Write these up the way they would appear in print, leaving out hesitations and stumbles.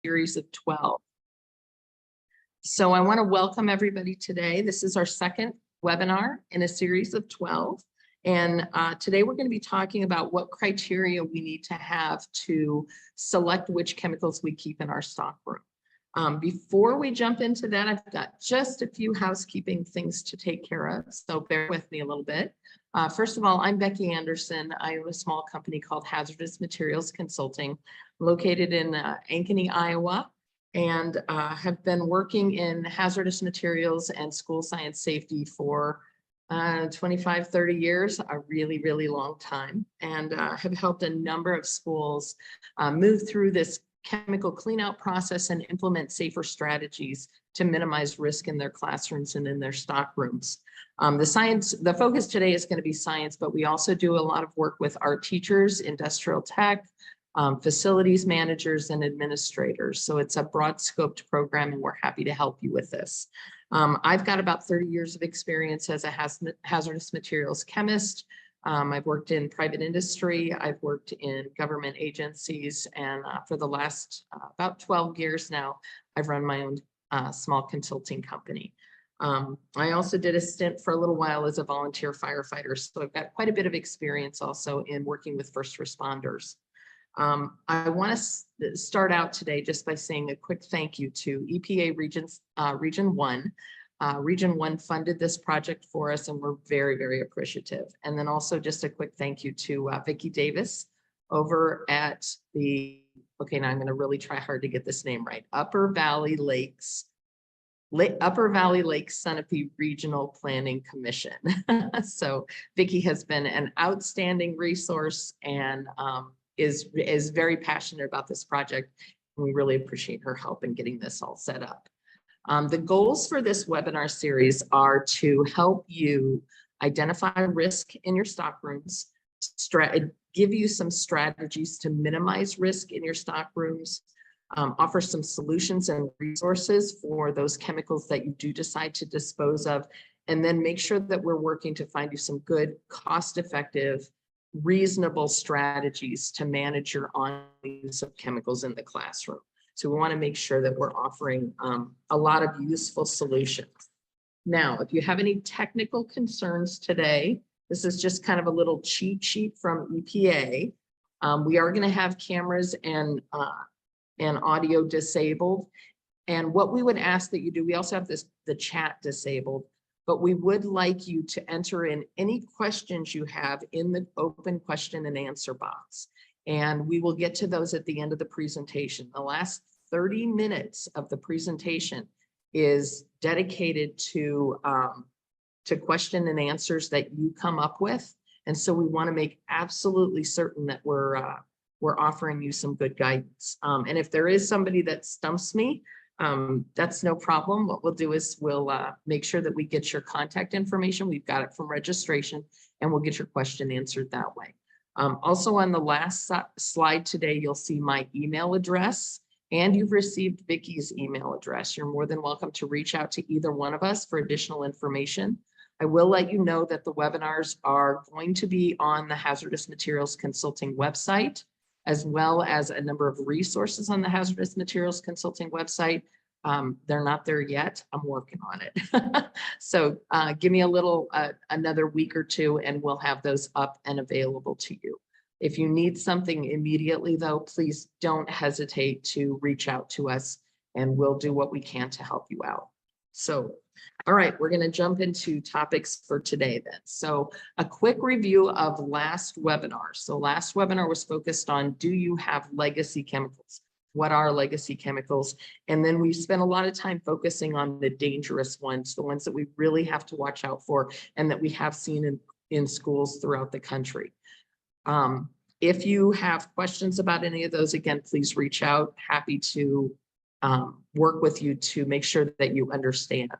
series of 12. So I want to welcome everybody today. This is our second webinar in a series of 12. And today we're going to be talking about what criteria we need to have to select which chemicals we keep in our stockroom. Before we jump into that, I've got just a few housekeeping things to take care of, so bear with me a little bit. First of all, I'm Becky Anderson. I own a small company called Hazardous Materials Consulting, located in Ankeny, Iowa, and have been working in hazardous materials and school science safety for 25, 30 years, a really, really long time, and have helped a number of schools move through this chemical cleanout process and implement safer strategies to minimize risk in their classrooms and in their stock rooms. The focus today is going to be science, but we also do a lot of work with our teachers, industrial tech, facilities managers, and administrators. So it's a broad scoped program, and we're happy to help you with this. I've got about 30 years of experience as a hazardous materials chemist. I've worked in private industry, I've worked in government agencies, and for the last about 12 years now, I've run my own small consulting company. I also did a stint for a little while as a volunteer firefighter, so I've got quite a bit of experience also in working with first responders. I want to start out today just by saying a quick thank you to EPA Region 1. Region 1 funded this project for us, and we're very, very appreciative. And then also just a quick thank you to Vicki Davis over at the, okay, now I'm going to really try hard to get this name right, Upper Valley Lake Sunapee Regional Planning Commission. So Vicki has been an outstanding resource and is very passionate about this project. And we really appreciate her help in getting this all set up. The goals for this webinar series are to help you identify risk in your stockrooms, give you some strategies to minimize risk in your stockrooms, offer some solutions and resources for those chemicals that you do decide to dispose of, and then make sure that we're working to find you some good, cost-effective, reasonable strategies to manage your ongoing use of chemicals in the classroom. So we want to make sure that we're offering a lot of useful solutions. Now, if you have any technical concerns today, this is just kind of a little cheat sheet from EPA. We are going to have cameras and audio disabled. And what we would ask that you do, we also have the chat disabled, but we would like you to enter in any questions you have in the open question and answer box. And we will get to those at the end of the presentation. The last 30 minutes of the presentation is dedicated to question and answers that you come up with. And so we want to make absolutely certain that we're offering you some good guidance. And if there is somebody that stumps me, that's no problem. What we'll do is we'll make sure that we get your contact information. We've got it from registration, and we'll get your question answered that way. Also on the last slide today, you'll see my email address, and you've received Vicki's email address. You're more than welcome to reach out to either one of us for additional information. I will let you know that the webinars are going to be on the Hazardous Materials Consulting website, as well as a number of resources on the Hazardous Materials Consulting website. They're not there yet. I'm working on it. So give me a little, another week or two, and we'll have those up and available to you. If you need something immediately, though, please don't hesitate to reach out to us, and we'll do what we can to help you out. So, all right, we're going to jump into topics for today then. So a quick review of last webinar. So last webinar was focused on, do you have legacy chemicals? What are legacy chemicals? And then we spent a lot of time focusing on the dangerous ones, the ones that we really have to watch out for and that we have seen in schools throughout the country. If you have questions about any of those, again, please reach out. Happy to work with you to make sure that you understand.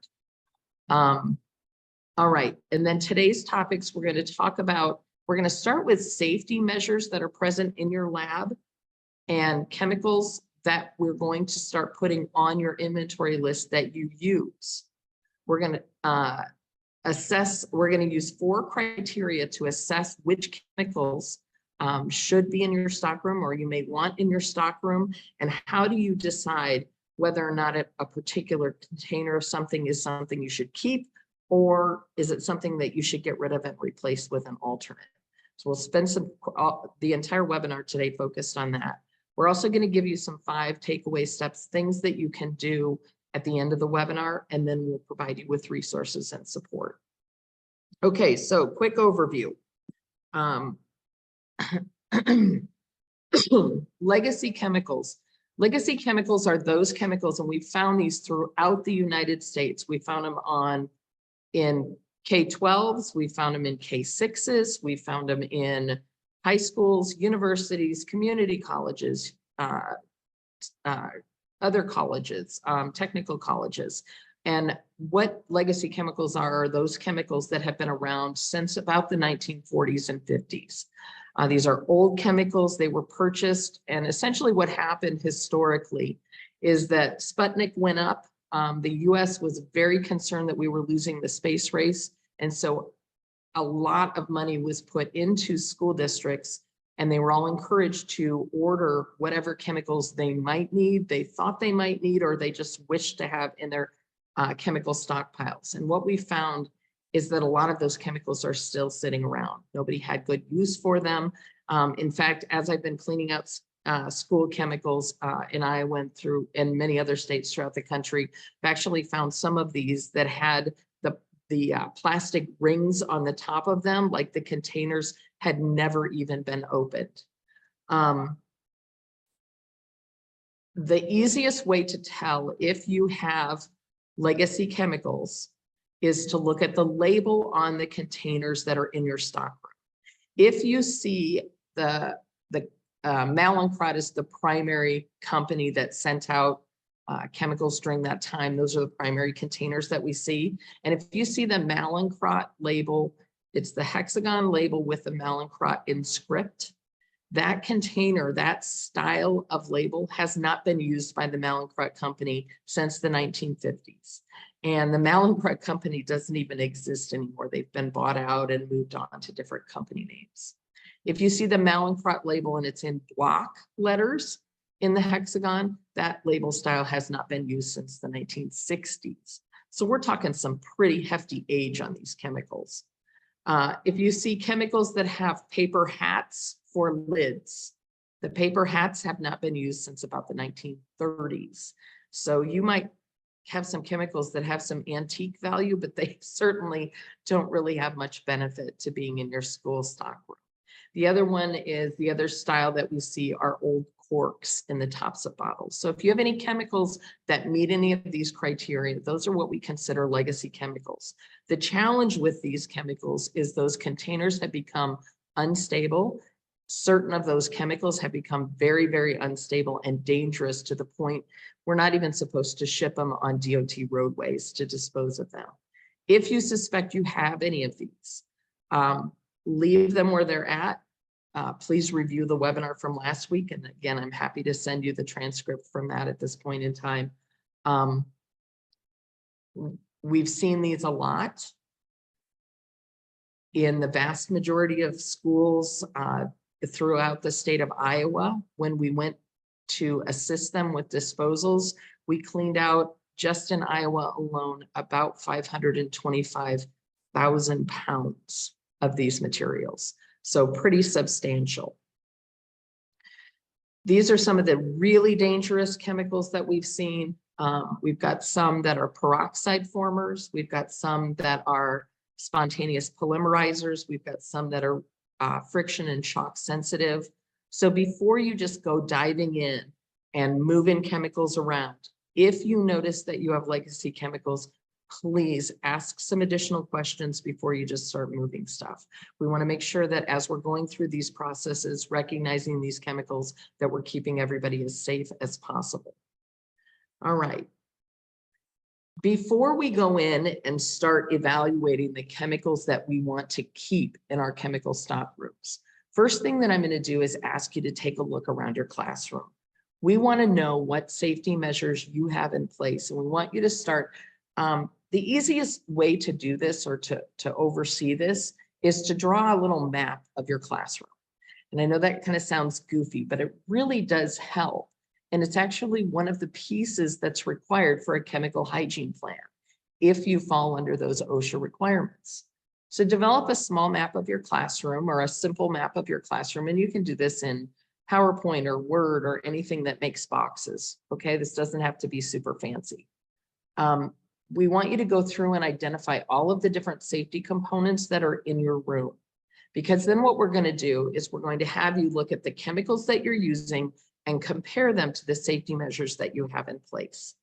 All right, and then today's topics we're going to talk about, we're going to start with safety measures that are present in your lab and chemicals that we're going to start putting on your inventory list that you use. We're going to use 4 criteria to assess which chemicals should be in your stockroom or you may want in your stockroom, and how do you decide whether or not a particular container of something is something you should keep, or is it something that you should get rid of and replace with an alternate? So we'll spend the entire webinar today focused on that. We're also going to give you some 5 takeaway steps, things that you can do at the end of the webinar, and then we'll provide you with resources and support. Okay, so quick overview. Legacy chemicals. Legacy chemicals are those chemicals, and we've found these throughout the United States. We found them in K-12s, we found them in K-6s, we found them in high schools, universities, community colleges, other colleges, technical colleges. And what legacy chemicals are those chemicals that have been around since about the 1940s and 50s. These are old chemicals. They were purchased, and essentially what happened historically is that Sputnik went up. The US was very concerned that we were losing the space race, and so a lot of money was put into school districts, and they were all encouraged to order whatever chemicals they might need, they thought they might need, or they just wished to have in their chemical stockpiles. And what we found is that a lot of those chemicals are still sitting around. Nobody had good use for them. In fact, as I've been cleaning out school chemicals in Iowa and in many other states throughout the country, I've actually found some of these that had the plastic rings on the top of them, like the containers had never even been opened. The easiest way to tell if you have legacy chemicals is to look at the label on the containers that are in your stockroom. If you see the Mallinckrodt is the primary company that sent out chemicals during that time, those are the primary containers that we see. And if you see the Mallinckrodt label, it's the hexagon label with the Mallinckrodt in script. That container, that style of label has not been used by the Mallinckrodt company since the 1950s. And the Mallinckrodt company doesn't even exist anymore. They've been bought out and moved on to different company names. If you see the Mallinckrodt label and it's in block letters in the hexagon, that label style has not been used since the 1960s. So we're talking some pretty hefty age on these chemicals. If you see chemicals that have paper hats for lids, the paper hats have not been used since about the 1930s. So you might have some chemicals that have some antique value, but they certainly don't really have much benefit to being in your school stockroom. The other one is the other style that we see are old corks in the tops of bottles. So if you have any chemicals that meet any of these criteria, those are what we consider legacy chemicals. The challenge with these chemicals is those containers have become unstable. Certain of those chemicals have become very, very unstable and dangerous to the point we're not even supposed to ship them on DOT roadways to dispose of them. If you suspect you have any of these, leave them where they're at. Please review the webinar from last week. And again, I'm happy to send you the transcript from that at this point in time. We've seen these a lot in the vast majority of schools throughout the state of Iowa. When we went to assist them with disposals, we cleaned out just in Iowa alone about 525,000 pounds of these materials. So pretty substantial. These are some of the really dangerous chemicals that we've seen. We've got some that are peroxide formers. We've got some that are spontaneous polymerizers. We've got some that are friction and shock sensitive. So before you just go diving in and moving chemicals around, if you notice that you have legacy chemicals, please ask some additional questions before you just start moving stuff. We want to make sure that as we're going through these processes, recognizing these chemicals, that we're keeping everybody as safe as possible. All right. Before we go in and start evaluating the chemicals that we want to keep in our chemical stock rooms, first thing that I'm going to do is ask you to take a look around your classroom. We want to know what safety measures you have in place, and we want you to start. The easiest way to do this or to oversee this is to draw a little map of your classroom. And I know that kind of sounds goofy, but it really does help. And it's actually one of the pieces that's required for a chemical hygiene plan if you fall under those OSHA requirements. So develop a small map of your classroom or a simple map of your classroom. And you can do this in PowerPoint or Word or anything that makes boxes. Okay, this doesn't have to be super fancy. We want you to go through and identify all of the different safety components that are in your room. Because then what we're going to do is we're going to have you look at the chemicals that you're using and compare them to the safety measures that you have in place.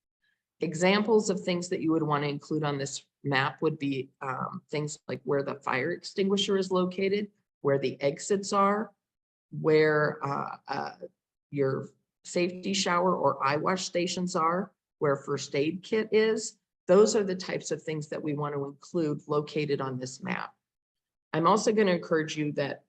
Examples of things that you would want to include on this map would be things like where the fire extinguisher is located, where the exits are, where your safety shower or eye wash stations are, where first aid kit is. Those are the types of things that we want to include located on this map. I'm also going to encourage you that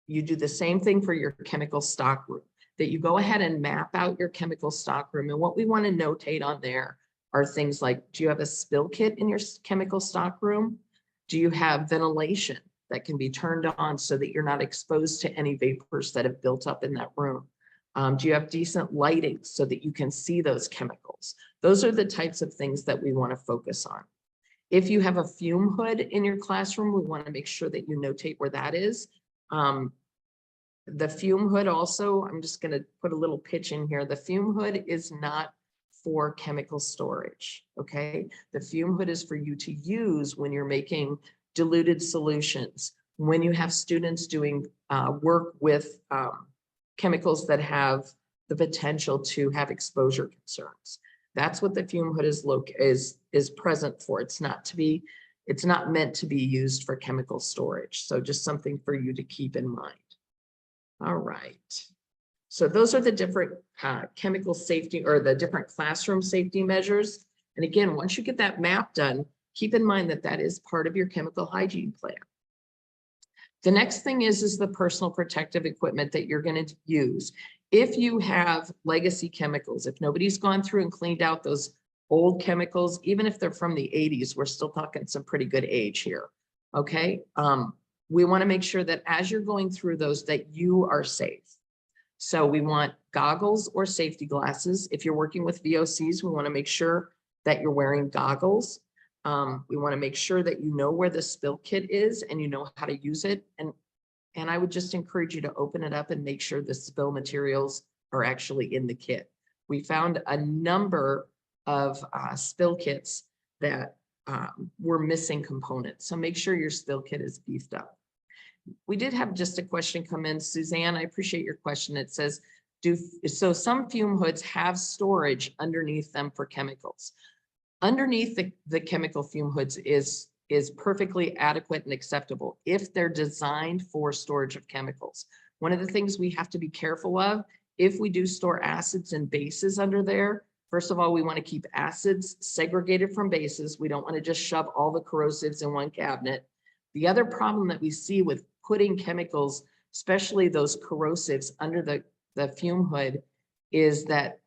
you do the same thing for your chemical stock room, that you go ahead and map out your chemical stock room. And what we want to notate on there are things like, do you have a spill kit in your chemical stock room? Do you have ventilation that can be turned on so that you're not exposed to any vapors that have built up in that room? Do you have decent lighting so that you can see those chemicals? Those are the types of things that we want to focus on. If you have a fume hood in your classroom, we want to make sure that you notate where that is. The fume hood also, I'm just going to put a little pitch in here. The fume hood is not for chemical storage, okay? The fume hood is for you to use when you're making diluted solutions, when you have students doing work with chemicals that have the potential to have exposure concerns. That's what the fume hood is present for. It's not meant to be used for chemical storage. So just something for you to keep in mind. All right. So those are the different chemical safety or the different classroom safety measures. And again, once you get that map done, keep in mind that that is part of your chemical hygiene plan. The next thing is the personal protective equipment that you're going to use. If you have legacy chemicals, if nobody's gone through and cleaned out those old chemicals, even if they're from the 80s, we're still talking some pretty good age here, okay? We want to make sure that as you're going through those, that you are safe. So we want goggles or safety glasses. If you're working with VOCs, we want to make sure that you're wearing goggles. We want to make sure that you know where the spill kit is and you know how to use it. And I would just encourage you to open it up and make sure the spill materials are actually in the kit. We found a number of spill kits that were missing components. So make sure your spill kit is beefed up. We did have just a question come in. Suzanne, I appreciate your question. It says, so some fume hoods have storage underneath them for chemicals. Underneath the chemical fume hoods is perfectly adequate and acceptable if they're designed for storage of chemicals. One of the things we have to be careful of, if we do store acids and bases under there, first of all, we want to keep acids segregated from bases. We don't want to just shove all the corrosives in one cabinet. The other problem that we see with putting chemicals, especially those corrosives, under the fume hood is that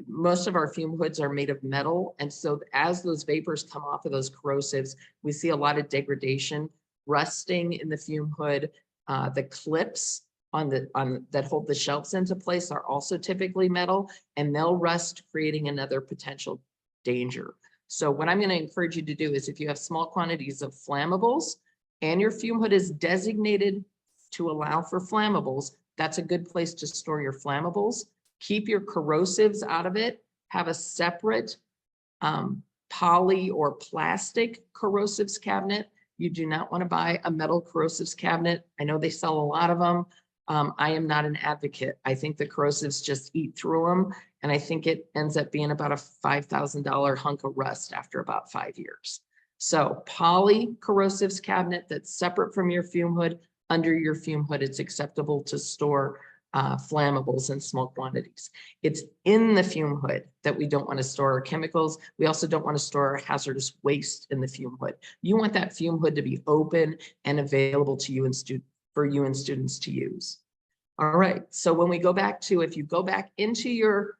most of our fume hoods are made of metal. And so as those vapors come off of those corrosives, we see a lot of degradation, rusting in the fume hood. The clips that hold the shelves into place are also typically metal, and they'll rust, creating another potential danger. So what I'm going to encourage you to do is if you have small quantities of flammables and your fume hood is designated to allow for flammables, that's a good place to store your flammables. Keep your corrosives out of it. Have a separate poly or plastic corrosives cabinet. You do not want to buy a metal corrosives cabinet. I know they sell a lot of them. I am not an advocate. I think the corrosives just eat through them. And I think it ends up being about a $5,000 hunk of rust after about 5 years. So poly corrosives cabinet that's separate from your fume hood. Under your fume hood, it's acceptable to store flammables in small quantities. It's in the fume hood that we don't want to store our chemicals. We also don't want to store our hazardous waste in the fume hood. You want that fume hood to be open and available to you and for you and students to use. All right, so when we go back to, if you go back into your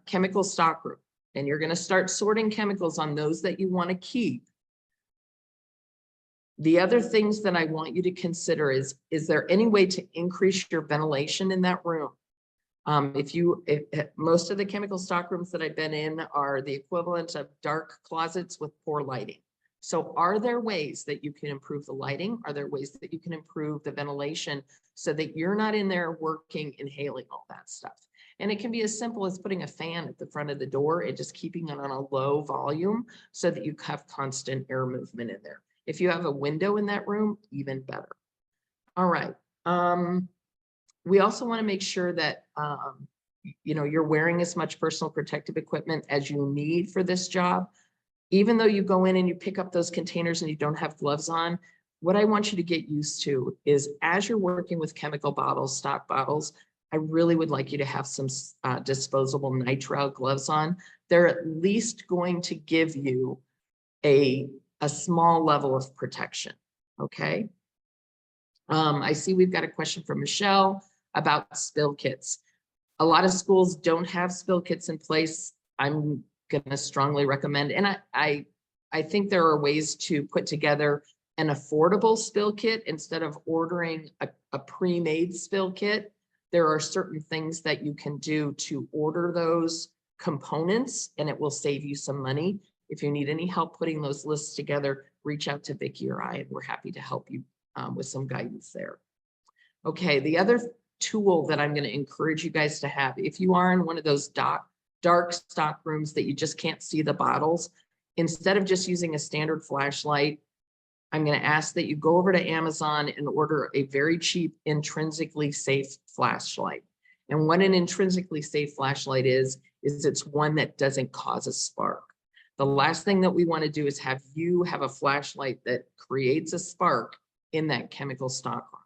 chemical stock room and you're going to start sorting chemicals on those that you want to keep, The other things that I want you to consider is there any way to increase your ventilation in that room? If most of the chemical stock rooms that I've been in are the equivalent of dark closets with poor lighting. So are there ways that you can improve the lighting? Are there ways that you can improve the ventilation so that you're not in there working, inhaling all that stuff? And it can be as simple as putting a fan at the front of the door and just keeping it on a low volume so that you have constant air movement in there. If you have a window in that room, even better. All right. We also want to make sure that you're wearing as much personal protective equipment as you need for this job. Even though you go in and you pick up those containers and you don't have gloves on, what I want you to get used to is as you're working with chemical bottles, stock bottles, I really would like you to have some disposable nitrile gloves on. They're at least going to give you a small level of protection, okay? I see we've got a question from Michelle about spill kits. A lot of schools don't have spill kits in place. I'm going to strongly recommend, and I think there are ways to put together an affordable spill kit instead of ordering a pre-made spill kit. There are certain things that you can do to order those components, and it will save you some money. If you need any help putting those lists together, reach out to Vicki or I, and we're happy to help you with some guidance there. Okay, the other tool that I'm going to encourage you guys to have, if you are in one of those dark stock rooms that you just can't see the bottles, instead of just using a standard flashlight, I'm going to ask that you go over to Amazon and order a very cheap, intrinsically safe flashlight. And what an intrinsically safe flashlight is it's one that doesn't cause a spark. The last thing that we want to do is have you have a flashlight that creates a spark in that chemical stock room.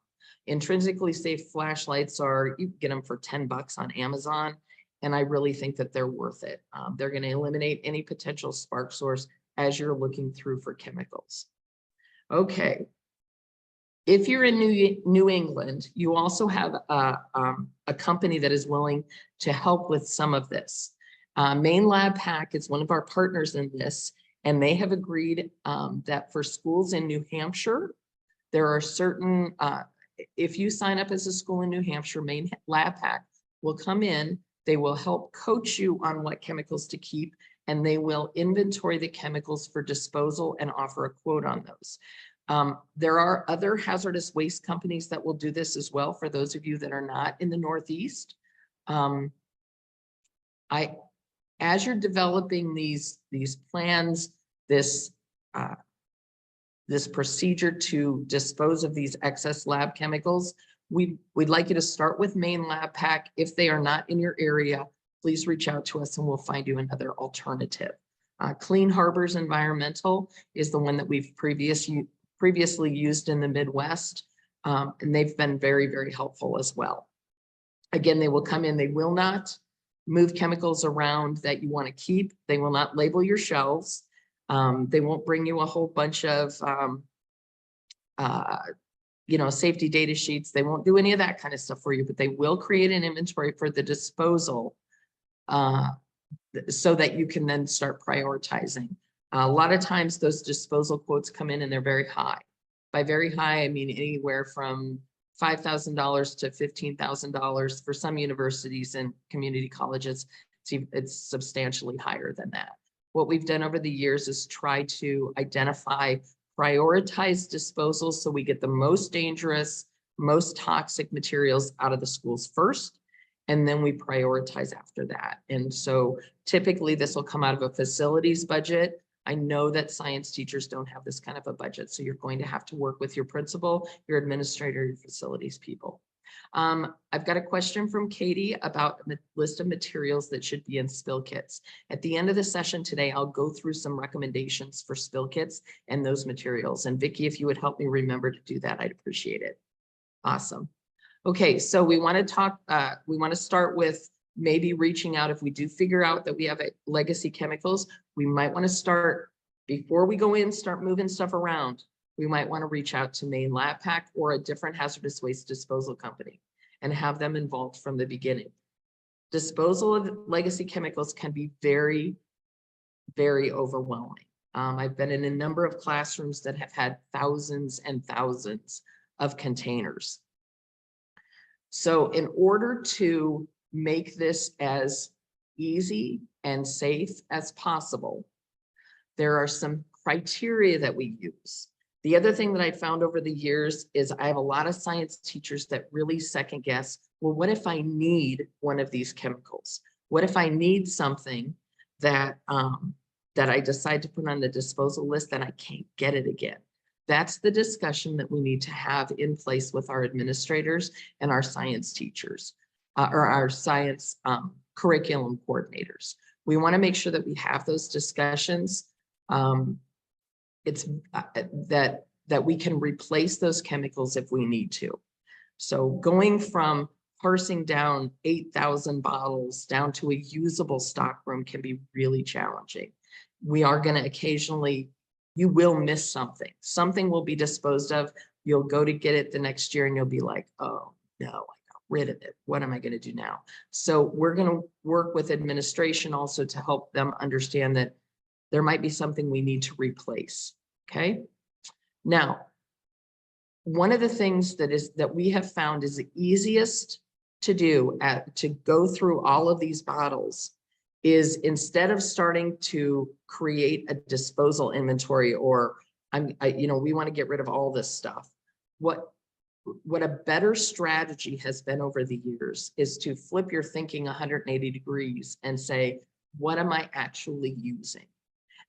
Intrinsically safe flashlights you can get them for $10 on Amazon. And I really think that they're worth it. They're going to eliminate any potential spark source as you're looking through for chemicals. Okay. If you're in New England, you also have a company that is willing to help with some of this. Maine Lab Pack is one of our partners in this, and they have agreed that for schools in New Hampshire, there are certain, if you sign up as a school in New Hampshire, Maine Lab Pack will come in, they will help coach you on what chemicals to keep, and they will inventory the chemicals for disposal and offer a quote on those. There are other hazardous waste companies that will do this as well for those of you that are not in the Northeast. As you're developing these plans, this procedure to dispose of these excess lab chemicals, we'd like you to start with Maine Lab Pack. If they are not in your area, please reach out to us and we'll find you another alternative. Clean Harbors Environmental is the one that we've previously used in the Midwest, and they've been very, very helpful as well. Again, they will come in, they will not move chemicals around that you want to keep. They will not label your shelves. They won't bring you a whole bunch of safety data sheets. They won't do any of that kind of stuff for you, but they will create an inventory for the disposal so that you can then start prioritizing. A lot of times those disposal quotes come in and they're very high. By very high, I mean anywhere from $5,000 to $15,000 for some universities and community colleges. It's substantially higher than that. What we've done over the years is try to identify prioritized disposals so we get the most dangerous, most toxic materials out of the schools first, and then we prioritize after that. And so typically this will come out of a facilities budget. I know that science teachers don't have this kind of a budget, so you're going to have to work with your principal, your administrator, your facilities people. I've got a question from Katie about the list of materials that should be in spill kits. At the end of the session today, I'll go through some recommendations for spill kits and those materials. And Vicki, if you would help me remember to do that, I'd appreciate it. Awesome. Okay, so we want to start with maybe reaching out. If we do figure out that we have legacy chemicals, we might want to start, before we go in, start moving stuff around. We might want to reach out to Maine Lab Pack or a different hazardous waste disposal company and have them involved from the beginning. Disposal of legacy chemicals can be very, very overwhelming. I've been in a number of classrooms that have had thousands and thousands of containers. So in order to make this as easy and safe as possible, there are some criteria that we use. The other thing that I found over the years is I have a lot of science teachers that really second guess, well, what if I need one of these chemicals? What if I need something that, that I decide to put on the disposal list and I can't get it again? That's the discussion that we need to have in place with our administrators and our science teachers, or our science curriculum coordinators. We want to make sure that we have those discussions. It's that we can replace those chemicals if we need to. So going from parsing down 8,000 bottles down to a usable stockroom can be really challenging. We are going to occasionally, you will miss something. Something will be disposed of. You'll go to get it the next year and you'll be like, oh no, I got rid of it. What am I going to do now? So we're going to work with administration also to help them understand that there might be something we need to replace. Okay. Now, one of the things that we have found is the easiest to do to go through all of these bottles is, instead of starting to create a disposal inventory, or we want to get rid of all this stuff. What a better strategy has been over the years is to flip your thinking 180 degrees and say, what am I actually using?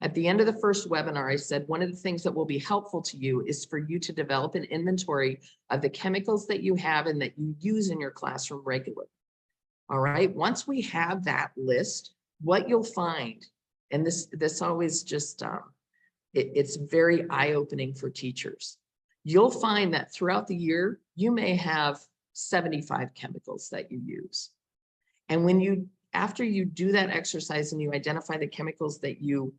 At the end of the first webinar, I said, one of the things that will be helpful to you is for you to develop an inventory of the chemicals that you have and that you use in your classroom regularly. All right, once we have that list, what you'll find, and this always just, it's very eye-opening for teachers. You'll find that throughout the year, you may have 75 chemicals that you use. And after you do that exercise and you identify the chemicals that you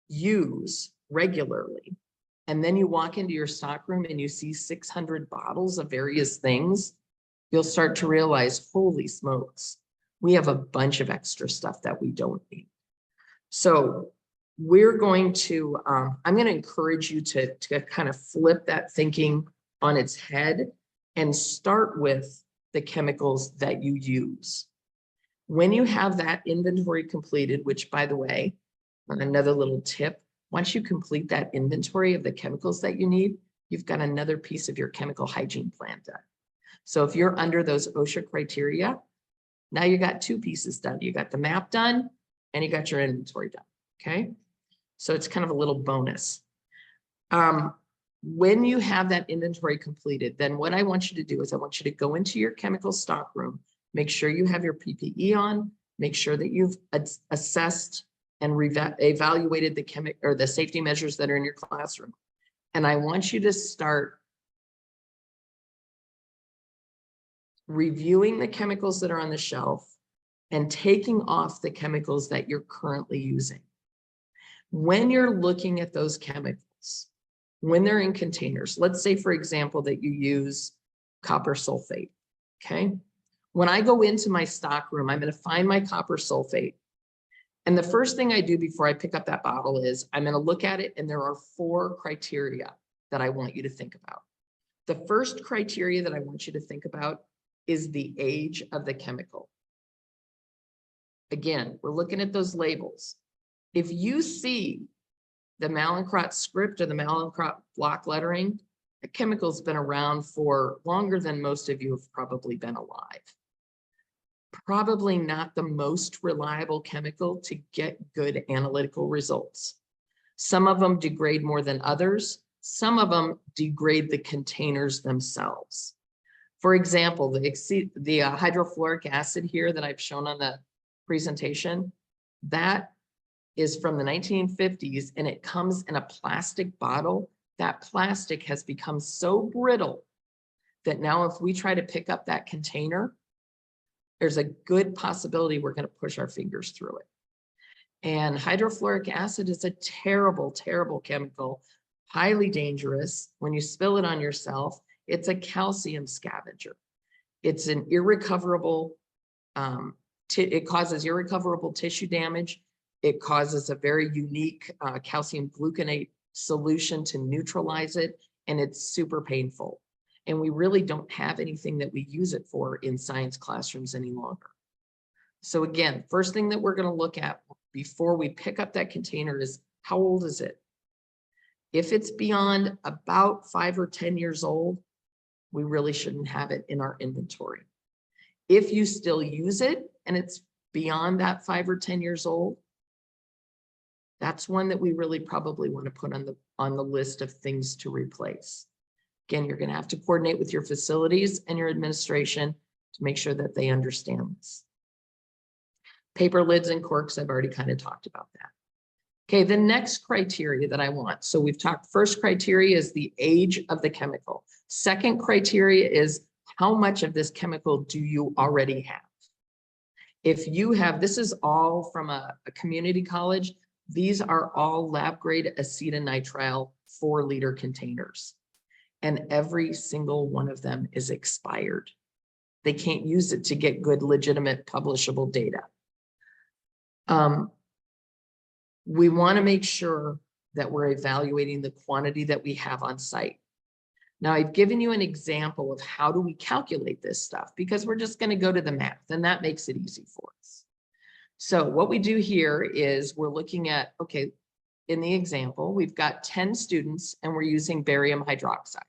use regularly, and then you walk into your stockroom and you see 600 bottles of various things, you'll start to realize, holy smokes, we have a bunch of extra stuff that we don't need. So we're going to, I'm going to encourage you to kind of flip that thinking on its head and start with the chemicals that you use. When you have that inventory completed, which, by the way, another little tip, once you complete that inventory of the chemicals that you need, you've got another piece of your chemical hygiene plan done. So if you're under those OSHA criteria, now you got two pieces done. You got the map done and you got your inventory done. Okay. So it's kind of a little bonus. When you have that inventory completed, then what I want you to do is I want you to go into your chemical stock room, make sure you have your PPE on, make sure that you've assessed and evaluated the safety measures that are in your classroom. And I want you to start reviewing the chemicals that are on the shelf and taking off the chemicals that you're currently using. When you're looking at those chemicals, when they're in containers, let's say, for example, that you use copper sulfate, okay? When I go into my stock room, I'm going to find my copper sulfate. And the first thing I do before I pick up that bottle is I'm going to look at it, and there are 4 criteria that I want you to think about. The first criteria that I want you to think about is the age of the chemical. Again, we're looking at those labels. If you see the Mallinckrodt script or the Mallinckrodt block lettering, the chemical's been around for longer than most of you have probably been alive. Probably not the most reliable chemical to get good analytical results. Some of them degrade more than others. Some of them degrade the containers themselves. For example, the hydrofluoric acid here that I've shown on the presentation, that is from the 1950s, and it comes in a plastic bottle. That plastic has become so brittle that now if we try to pick up that container, there's a good possibility we're going to push our fingers through it. And hydrofluoric acid is a terrible, terrible chemical, highly dangerous. When you spill it on yourself, it's a calcium scavenger. It's an irrecoverable, it causes irrecoverable tissue damage. It causes a very unique calcium gluconate solution to neutralize it, and it's super painful. And we really don't have anything that we use it for in science classrooms any longer. So again, first thing that we're going to look at before we pick up that container is how old is it? If it's beyond about 5 or 10 years old, we really shouldn't have it in our inventory. If you still use it and it's beyond that 5 or 10 years old, that's one that we really probably want to put on the list of things to replace. Again, you're going to have to coordinate with your facilities and your administration to make sure that they understand this. Paper lids and corks, I've already kind of talked about that. Okay, the next criteria that I want. So we've talked, first criteria is the age of the chemical. Second criteria is how much of this chemical do you already have? If you have, this is all from a community college. These are all lab grade acetonitrile 4-liter containers. And every single one of them is expired. They can't use it to get good, legitimate, publishable data. We want to make sure that we're evaluating the quantity that we have on site. Now, I've given you an example of how do we calculate this stuff, because we're just going to go to the math, and that makes it easy for us. So what we do here is we're looking at, okay, in the example, we've got 10 students and we're using barium hydroxide.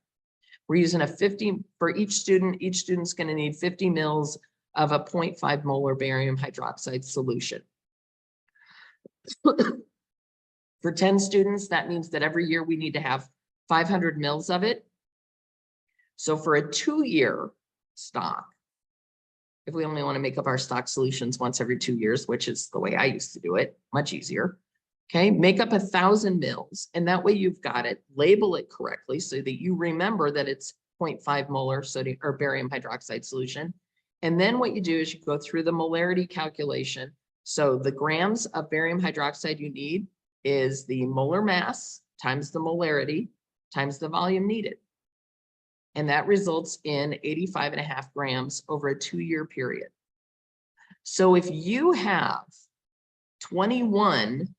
We're using a 50 for each student's going to need 50 mils of a 0.5 molar barium hydroxide solution. For 10 students, that means that every year we need to have 500 mils of it. So for a 2-year stock, if we only want to make up our stock solutions once every 2 years, which is the way I used to do it, much easier. Okay, make up 1,000 mils, and that way you've got it, label it correctly so that you remember that it's 0.5 molar sodium or barium hydroxide solution. And then what you do is you go through the molarity calculation. So the grams of barium hydroxide you need is the molar mass times the molarity times the volume needed. And that results in 85.5 grams over a 2-year period. So if you have 21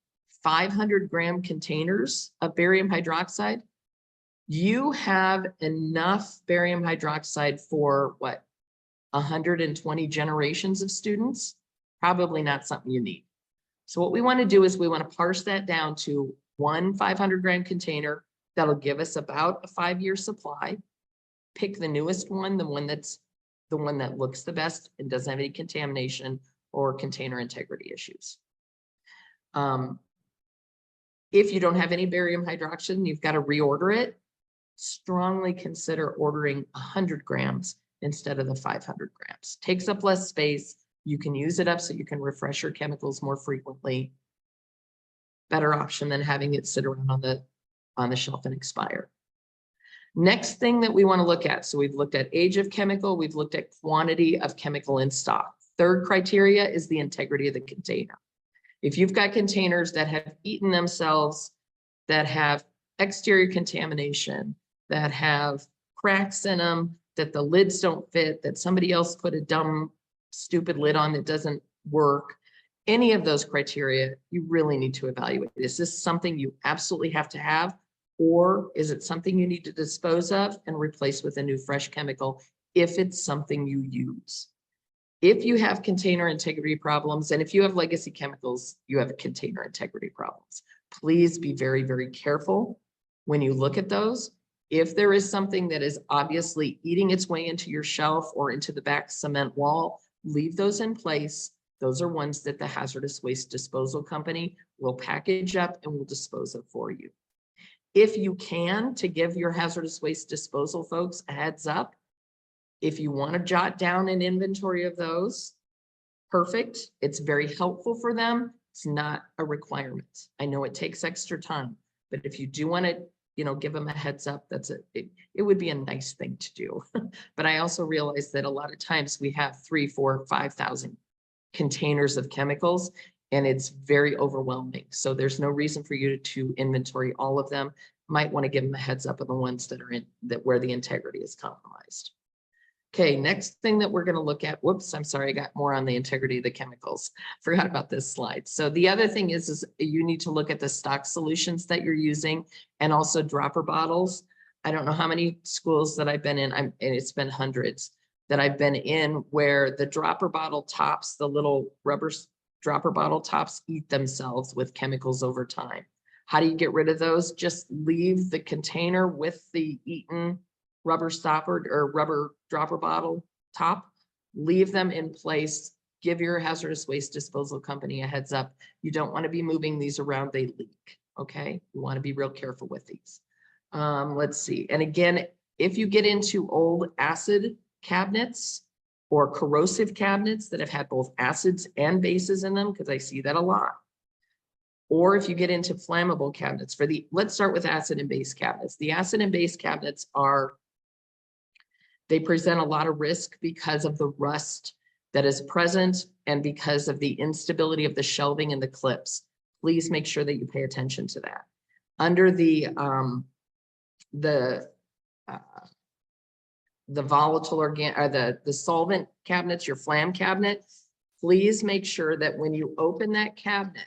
500-gram containers of barium hydroxide, you have enough barium hydroxide for what, 120 generations of students? Probably not something you need. So what we want to do is we want to parse that down to one 500-gram container that'll give us about a 5-year supply. Pick the newest one, the one that looks the best and doesn't have any contamination or container integrity issues. If you don't have any barium hydroxide and you've got to reorder it, strongly consider ordering 100 grams instead of the 500 grams. Takes up less space. You can use it up so you can refresh your chemicals more frequently. Better option than having it sit around on the shelf and expire. Next thing that we want to look at, so we've looked at age of chemical, we've looked at quantity of chemical in stock. Third criteria is the integrity of the container. If you've got containers that have eaten themselves, that have exterior contamination, that have cracks in them, that the lids don't fit, that somebody else put a dumb, stupid lid on that doesn't work, any of those criteria, you really need to evaluate. Is this something you absolutely have to have, or is it something you need to dispose of and replace with a new fresh chemical if it's something you use? If you have container integrity problems, and if you have legacy chemicals, you have container integrity problems. Please be very, very careful when you look at those. If there is something that is obviously eating its way into your shelf or into the back cement wall, leave those in place. Those are ones that the hazardous waste disposal company will package up and will dispose of for you. If you can, to give your hazardous waste disposal folks a heads up, if you want to jot down an inventory of those, perfect. It's very helpful for them. It's not a requirement. I know it takes extra time, but if you do want to, give them a heads up, it would be a nice thing to do. But I also realize that a lot of times we have 3,000, 4,000, 5,000 containers of chemicals, and it's very overwhelming. So there's no reason for you to inventory all of them. Might want to give them a heads up on the ones that are where the integrity is compromised. Okay, next thing that we're going to look at, whoops, I'm sorry, I got more on the integrity of the chemicals. Forgot about this slide. So the other thing is you need to look at the stock solutions that you're using and also dropper bottles. I don't know how many schools that I've been in, and it's been hundreds that I've been in where the dropper bottle tops, the little rubber dropper bottle tops eat themselves with chemicals over time. How do you get rid of those? Just leave the container with the eaten rubber stopper or rubber dropper bottle top, leave them in place, give your hazardous waste disposal company a heads up. You don't want to be moving these around, they leak, okay? You want to be real careful with these. Let's see, and again, if you get into old acid cabinets or corrosive cabinets that have had both acids and bases in them, because I see that a lot, or if you get into flammable cabinets let's start with acid and base cabinets. The acid and base cabinets they present a lot of risk because of the rust that is present and because of the instability of the shelving and the clips. Please make sure that you pay attention to that. Under the volatile organic or the solvent cabinets, your flam cabinet, please make sure that when you open that cabinet,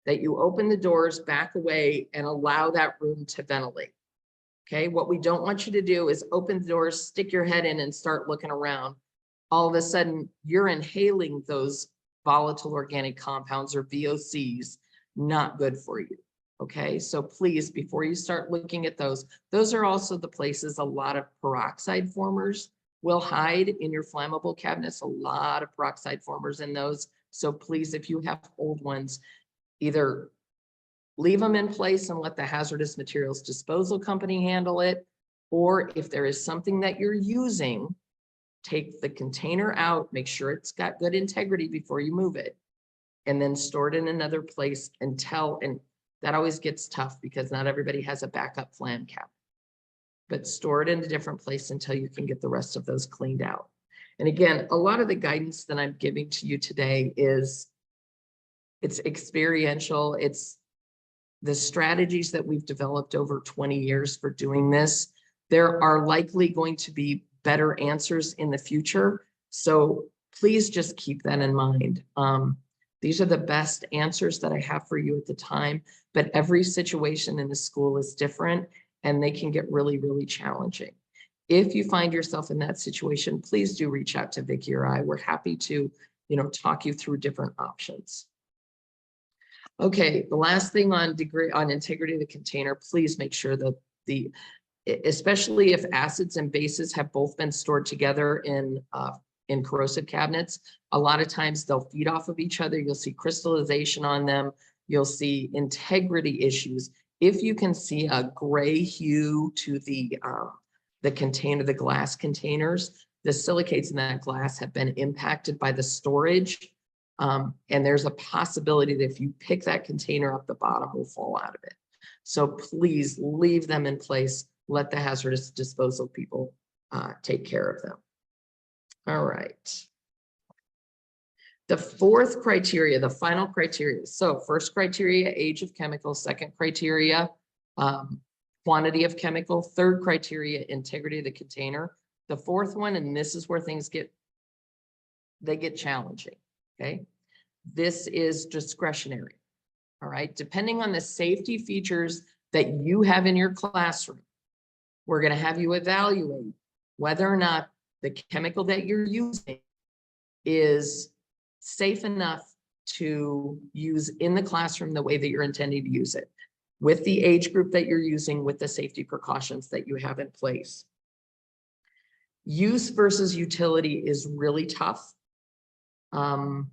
that you open the doors, back away, and allow that room to ventilate. Okay, what we don't want you to do is open the doors, stick your head in and start looking around. All of a sudden, you're inhaling those volatile organic compounds or VOCs, not good for you. Okay, so please, before you start looking at those are also the places a lot of peroxide formers will hide in your flammable cabinets, a lot of peroxide formers in those. So please, if you have old ones, either leave them in place and let the hazardous materials disposal company handle it. Or if there is something that you're using, take the container out, make sure it's got good integrity before you move it, and then store it in another place and that always gets tough because not everybody has a backup flam cap. But store it in a different place until you can get the rest of those cleaned out. And again, a lot of the guidance that I'm giving to you today it's experiential. It's the strategies that we've developed over 20 years for doing this. There are likely going to be better answers in the future. So please just keep that in mind. These are the best answers that I have for you at the time, but every situation in the school is different and they can get really, really challenging. If you find yourself in that situation, please do reach out to Vicki or I. We're happy to, talk you through different options. Okay, the last thing on integrity of the container, please make sure that especially if acids and bases have both been stored together in corrosive cabinets, a lot of times they'll feed off of each other. You'll see crystallization on them. You'll see integrity issues. If you can see a gray hue to the container, the glass containers, the silicates in that glass have been impacted by the storage. And there's a possibility that if you pick that container up, the bottom will fall out of it. So please leave them in place. Let the hazardous disposal people take care of them. All right. The fourth criteria, the final criteria. So first criteria, age of chemical. Second criteria, quantity of chemical. Third criteria, integrity of the container. The fourth one, and this is where things get challenging. Okay, this is discretionary. All right, depending on the safety features that you have in your classroom, we're going to have you evaluate whether or not the chemical that you're using is safe enough to use in the classroom the way that you're intending to use it, with the age group that you're using, with the safety precautions that you have in place. Use versus utility is really tough. I'm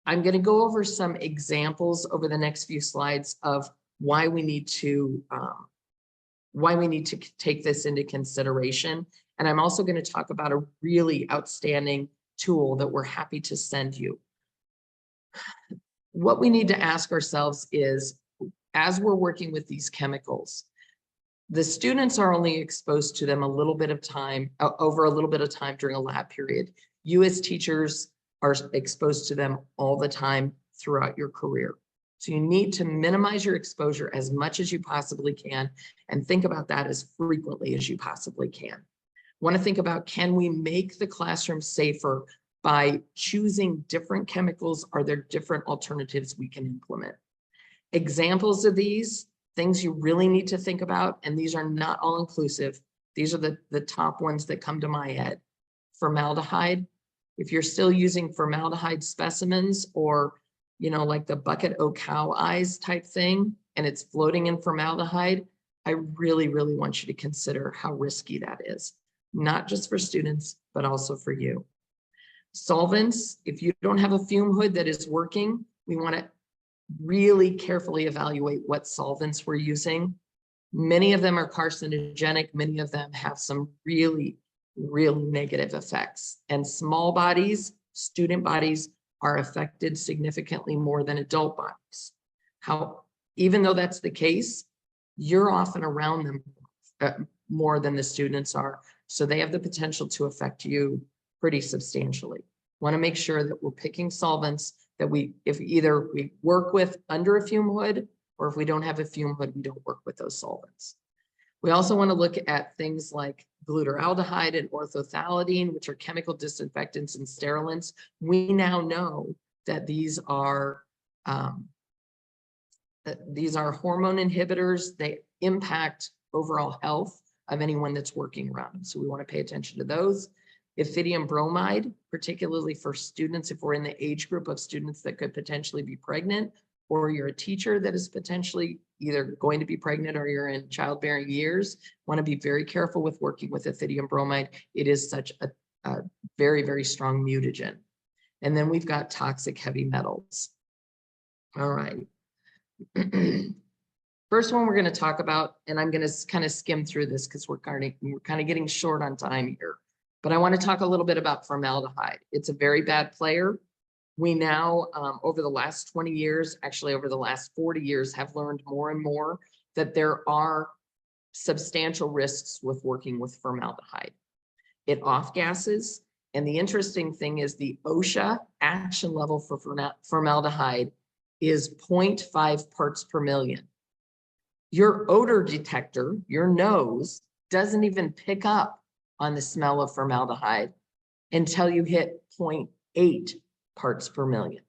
going to go over some examples over the next few slides of why we need to take this into consideration. And I'm also going to talk about a really outstanding tool that we're happy to send you. What we need to ask ourselves is, as we're working with these chemicals, the students are only exposed to them a little bit of time, over a little bit of time during a lab period. You as teachers are exposed to them all the time throughout your career. So you need to minimize your exposure as much as you possibly can and think about that as frequently as you possibly can. Want to think about, can we make the classroom safer by choosing different chemicals? Are there different alternatives we can implement? Examples of these, things you really need to think about, and these are not all inclusive. These are the top ones that come to my head. Formaldehyde. If you're still using formaldehyde specimens, or, you know, like the bucket o' cow eyes type thing, and it's floating in formaldehyde, I really, really want you to consider how risky that is, not just for students, but also for you. Solvents, if you don't have a fume hood that is working, we want to really carefully evaluate what solvents we're using. Many of them are carcinogenic. Many of them have some really, really negative effects. And small bodies, student bodies, are affected significantly more than adult bodies. Even though that's the case, you're often around them more than the students are. So they have the potential to affect you pretty substantially. Want to make sure that we're picking solvents that if either we work with under a fume hood, or if we don't have a fume hood, we don't work with those solvents. We also want to look at things like glutaraldehyde and orthothalidine, which are chemical disinfectants and sterilants. We now know that these are hormone inhibitors. They impact overall health of anyone that's working around them. So we want to pay attention to those. Ethidium bromide, particularly for students, if we're in the age group of students that could potentially be pregnant, or you're a teacher that is potentially either going to be pregnant or you're in childbearing years, want to be very careful with working with ethidium bromide. It is such a very, very strong mutagen. And then we've got toxic heavy metals. All right. First one we're going to talk about, and I'm going to kind of skim through this because we're kind of getting short on time here. But I want to talk a little bit about formaldehyde. It's a very bad player. We now, over the last 20 years, actually over the last 40 years, have learned more and more that there are substantial risks with working with formaldehyde. It off-gasses, and the interesting thing is the OSHA action level for formaldehyde is 0.5 parts per million. Your odor detector, your nose, doesn't even pick up on the smell of formaldehyde until you hit 0.8 parts per million.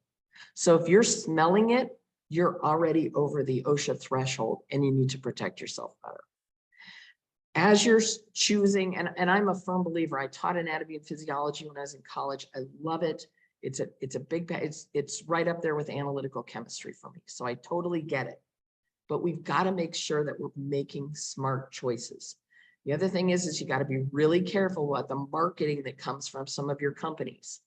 So if you're smelling it, you're already over the OSHA threshold and you need to protect yourself better. As you're choosing, and I'm a firm believer, I taught anatomy and physiology when I was in college. I love it. It's a big, it's right up there with analytical chemistry for me. So I totally get it. But we've got to make sure that we're making smart choices. The other thing is you got to be really careful about the marketing that comes from some of your companies.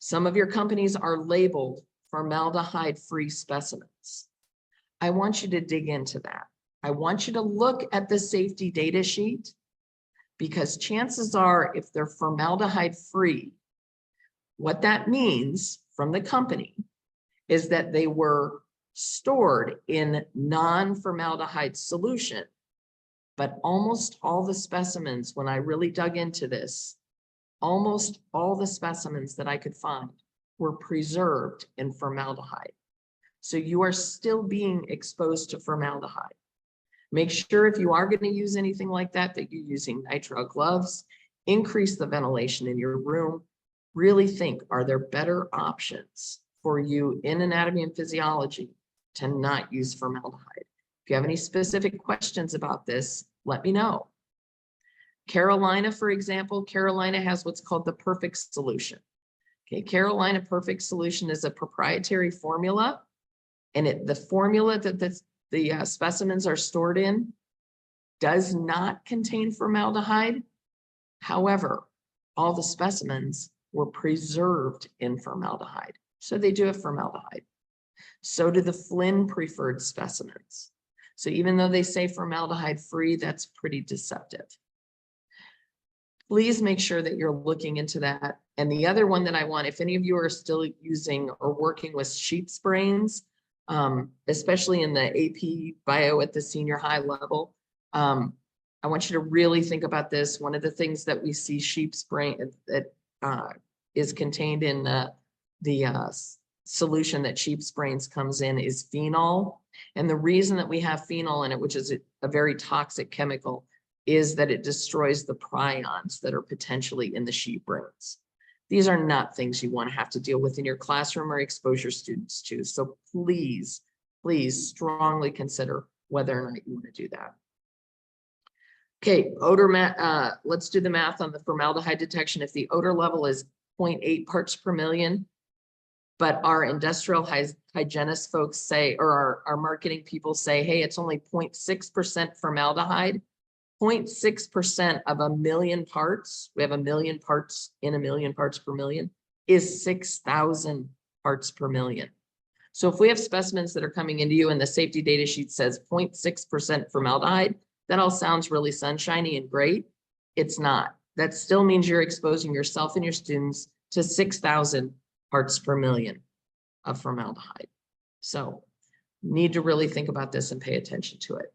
Some of your companies are labeled formaldehyde-free specimens. I want you to dig into that. I want you to look at the safety data sheet, because chances are, if they're formaldehyde-free, what that means from the company is that they were stored in non-formaldehyde solution. But almost all the specimens, when I really dug into this, almost all the specimens that I could find were preserved in formaldehyde. So you are still being exposed to formaldehyde. Make sure if you are going to use anything like that, that you're using nitrile gloves. Increase the ventilation in your room. Really think, are there better options for you in anatomy and physiology to not use formaldehyde? If you have any specific questions about this, let me know. Carolina, for example, Carolina has what's called the perfect solution. Okay, Carolina perfect solution is a proprietary formula, and the formula that the specimens are stored in does not contain formaldehyde. However, all the specimens were preserved in formaldehyde, so they do have formaldehyde. So do the Flynn preferred specimens. So even though they say formaldehyde free, that's pretty deceptive. Please make sure that you're looking into that. And the other one that I want, if any of you are still using or working with sheep's brains, especially in the AP bio at the senior high level, I want you to really think about this. One of the things that we see sheep's brain that is contained in the solution that sheep's brains comes in is phenol. And the reason that we have phenol in it, which is a very toxic chemical, is that it destroys the prions that are potentially in the sheet rings. These are not things you want to have to deal with in your classroom or expose your students to. So please, please strongly consider whether or not you want to do that. Okay, odor let's do the math on the formaldehyde detection. If the odor level is 0.8 parts per million, but our industrial hygienist folks say, or our marketing people say, hey, it's only 0.6% formaldehyde, 0.6% of a million parts, we have a million parts in a million parts per million, is 6,000 parts per million. So if we have specimens that are coming into you and the safety data sheet says 0.6% formaldehyde, that all sounds really sunshiny and great. It's not. That still means you're exposing yourself and your students to 6,000 parts per million of formaldehyde. So need to really think about this and pay attention to it.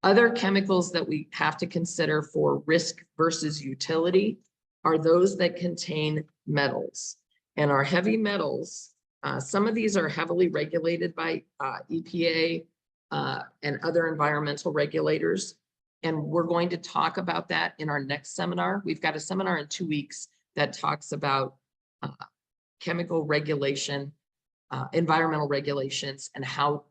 Other chemicals that we have to consider for risk versus utility are those that contain metals. And our heavy metals, some of these are heavily regulated by EPA and other environmental regulators. And we're going to talk about that in our next seminar. We've got a seminar in 2 weeks that talks about chemical regulation, environmental regulations, and how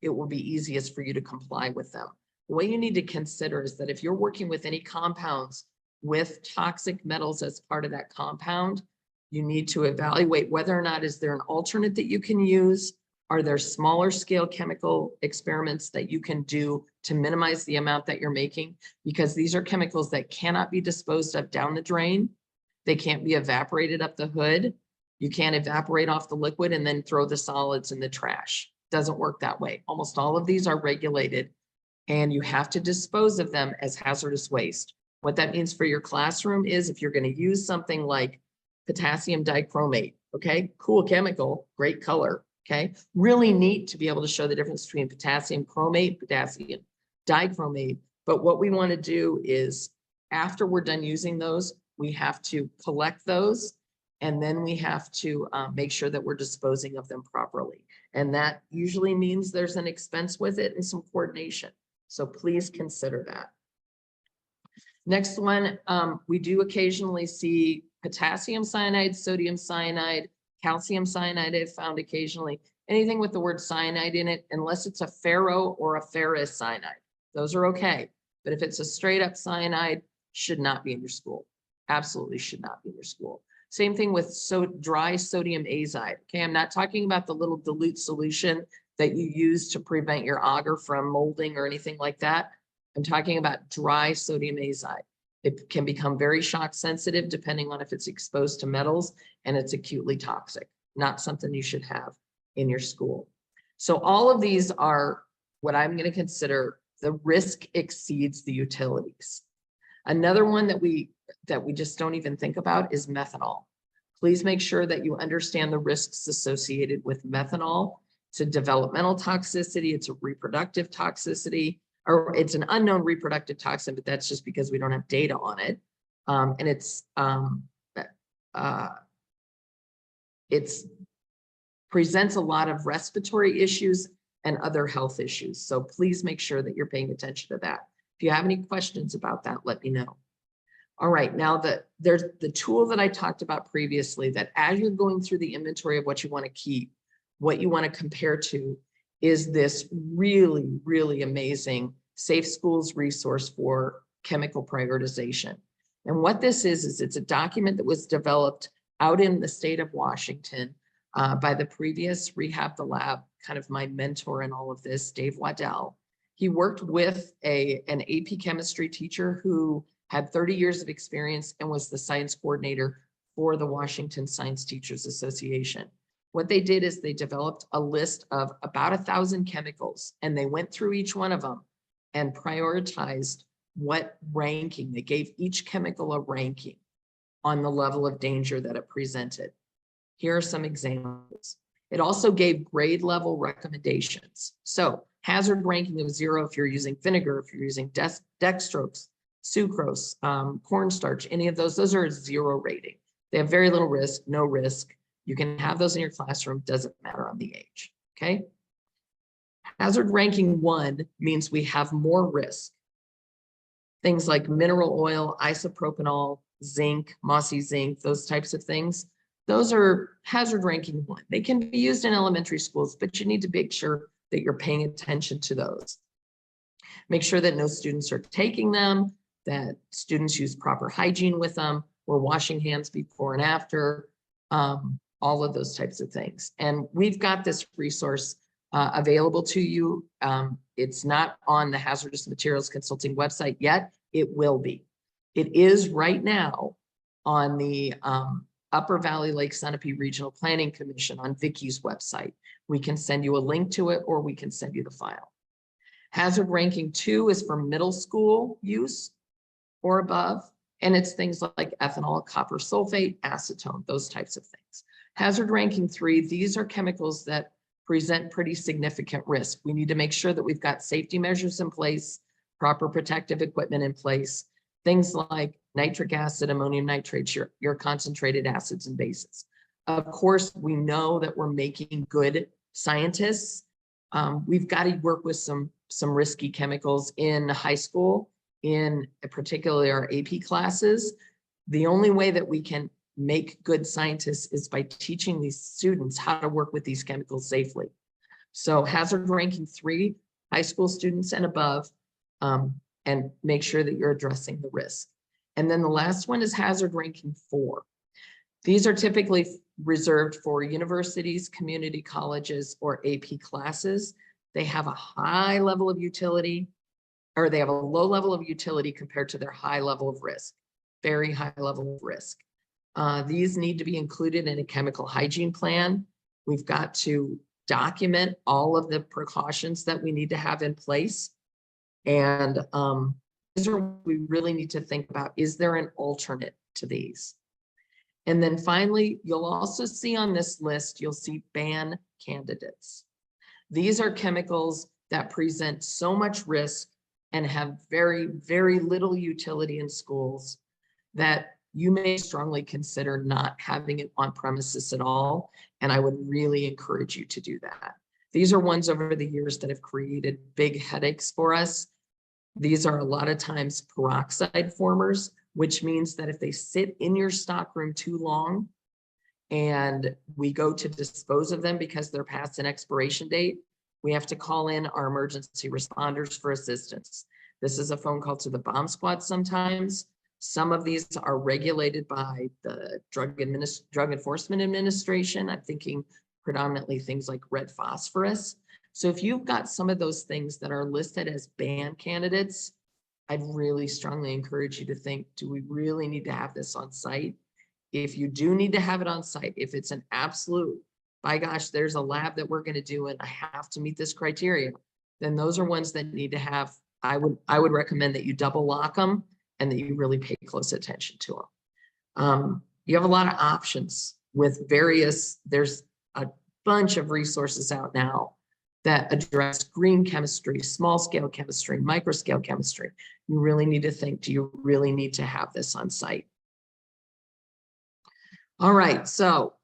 it will be easiest for you to comply with them. What you need to consider is that if you're working with any compounds with toxic metals as part of that compound, you need to evaluate whether or not is there an alternate that you can use. Are there smaller scale chemical experiments that you can do to minimize the amount that you're making? Because these are chemicals that cannot be disposed of down the drain. They can't be evaporated up the hood. You can't evaporate off the liquid and then throw the solids in the trash. Doesn't work that way. Almost all of these are regulated, and you have to dispose of them as hazardous waste. What that means for your classroom is if you're going to use something like potassium dichromate, okay, cool chemical, great color, okay, really neat to be able to show the difference between potassium chromate, potassium dichromate. But what we want to do is after we're done using those, we have to collect those, and then we have to make sure that we're disposing of them properly. And that usually means there's an expense with it and some coordination. So please consider that. Next one, we do occasionally see potassium cyanide, sodium cyanide, calcium cyanide I've found occasionally. Anything with the word cyanide in it, unless it's a ferro or a ferrous cyanide, those are okay. But if it's a straight up cyanide, should not be in your school. Absolutely should not be in your school. Same thing with dry sodium azide. Okay, I'm not talking about the little dilute solution that you use to prevent your agar from molding or anything like that. I'm talking about dry sodium azide. It can become very shock sensitive depending on if it's exposed to metals, and it's acutely toxic. Not something you should have in your school. So all of these are what I'm going to consider the risk exceeds the utilities. Another one that we just don't even think about is methanol. Please make sure that you understand the risks associated with methanol. It's a developmental toxicity, it's a reproductive toxicity, or it's an unknown reproductive toxin, but that's just because we don't have data on it. And it's presents a lot of respiratory issues and other health issues. So please make sure that you're paying attention to that. If you have any questions about that, let me know. All right, now there's the tool that I talked about previously, that as you're going through the inventory of what you want to keep, what you want to compare to is this really, really amazing Safe Schools resource for chemical prioritization. And what this is it's a document that was developed out in the state of Washington by the previous Rehab the Lab, kind of my mentor in all of this, Dave Waddell. He worked with an AP chemistry teacher who had 30 years of experience and was the science coordinator for the Washington Science Teachers Association. What they did is they developed a list of about 1,000 chemicals, and they went through each one of them and prioritized what ranking. They gave each chemical a ranking on the level of danger that it presented. Here are some examples. It also gave grade level recommendations. So hazard ranking of 0 if you're using vinegar, if you're using dextrose, sucrose, cornstarch, any of those are a 0 rating. They have very little risk, no risk. You can have those in your classroom, doesn't matter on the age, okay? Hazard ranking 1 means we have more risk. Things like mineral oil, isopropanol, zinc, mossy zinc, those types of things. Those are hazard ranking 1. They can be used in elementary schools, but you need to make sure that you're paying attention to those. Make sure that no students are taking them, that students use proper hygiene with them, we're washing hands before and after, all of those types of things. And we've got this resource available to you. It's not on the Hazardous Materials Consulting website yet. It will be. It is right now on the Upper Valley Lake Sunapee Regional Planning Commission on Vicky's website. We can send you a link to it, or we can send you the file. Hazard ranking 2 is for middle school use or above, and it's things like ethanol, copper sulfate, acetone, those types of things. Hazard ranking 3, these are chemicals that present pretty significant risk. We need to make sure that we've got safety measures in place, proper protective equipment in place, things like nitric acid, ammonium nitrate, your concentrated acids and bases. Of course, we know that we're making good scientists. We've got to work with some risky chemicals in high school, in particularly our AP classes. The only way that we can make good scientists is by teaching these students how to work with these chemicals safely. So hazard ranking 3, high school students and above, and make sure that you're addressing the risk. And then the last one is hazard ranking 4. These are typically reserved for universities, community colleges, or AP classes. They have a high level of utility, or they have a low level of utility compared to their high level of risk, very high level of risk. These need to be included in a chemical hygiene plan. We've got to document all of the precautions that we need to have in place. And these are what we really need to think about. Is there an alternate to these? And then finally, you'll also see on this list, you'll see ban candidates. These are chemicals that present so much risk and have very, very little utility in schools that you may strongly consider not having it on premises at all. And I would really encourage you to do that. These are ones over the years that have created big headaches for us. These are a lot of times peroxide formers, which means that if they sit in your stockroom too long and we go to dispose of them because they're past an expiration date, we have to call in our emergency responders for assistance. This is a phone call to the bomb squad sometimes. Some of these are regulated by the Drug Enforcement Administration. I'm thinking predominantly things like red phosphorus. So if you've got some of those things that are listed as ban candidates, I'd really strongly encourage you to think, do we really need to have this on site? If you do need to have it on site, if it's an absolute, by gosh, there's a lab that we're going to do and I have to meet this criteria, then those are ones that need to have, I would recommend that you double lock them and that you really pay close attention to them. You have a lot of options with various, there's a bunch of resources out now that address green chemistry, small scale chemistry, micro scale chemistry. You really need to think, do you really need to have this on site? All right, so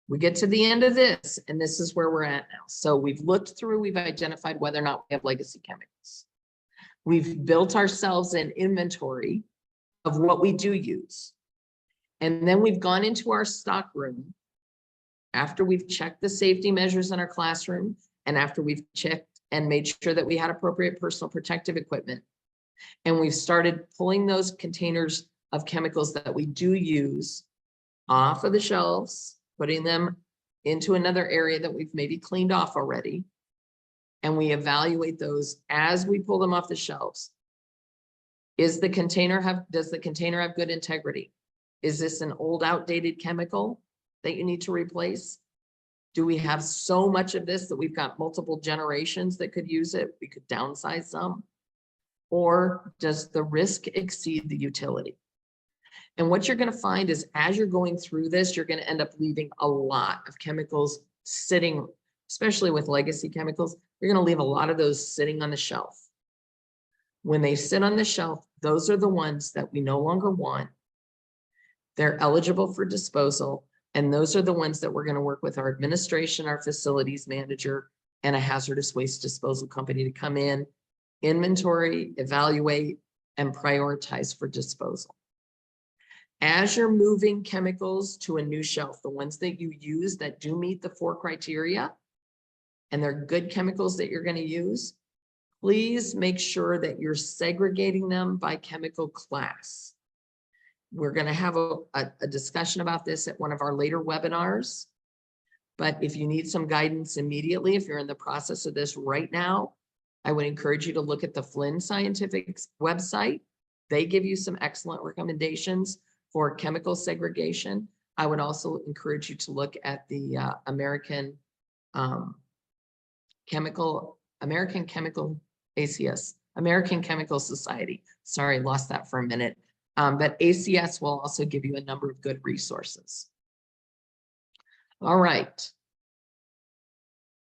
we get to the end of this, and this is where we're at now. So we've looked through, we've identified whether or not we have legacy chemicals. We've built ourselves an inventory of what we do use. And then we've gone into our stock room after we've checked the safety measures in our classroom and after we've checked and made sure that we had appropriate personal protective equipment. And we've started pulling those containers of chemicals that we do use off of the shelves, putting them into another area that we've maybe cleaned off already. And we evaluate those as we pull them off the shelves. Does the container have good integrity? Is this an old, outdated chemical that you need to replace? Do we have so much of this that we've got multiple generations that could use it? We could downsize some. Or does the risk exceed the utility? And what you're going to find is as you're going through this, you're going to end up leaving a lot of chemicals sitting, especially with legacy chemicals. You're going to leave a lot of those sitting on the shelf. When they sit on the shelf, those are the ones that we no longer want. They're eligible for disposal. And those are the ones that we're going to work with our administration, our facilities manager, and a hazardous waste disposal company to come in, inventory, evaluate, and prioritize for disposal. As you're moving chemicals to a new shelf, the ones that you use that do meet the 4 criteria, and they're good chemicals that you're going to use, please make sure that you're segregating them by chemical class. We're going to have a discussion about this at one of our later webinars. But if you need some guidance immediately, if you're in the process of this right now, I would encourage you to look at the Flynn Scientific website. They give you some excellent recommendations for chemical segregation. I would also encourage you to look at the American Chemical ACS, American Chemical Society. Sorry, lost that for a minute. But ACS will also give you a number of good resources. All right.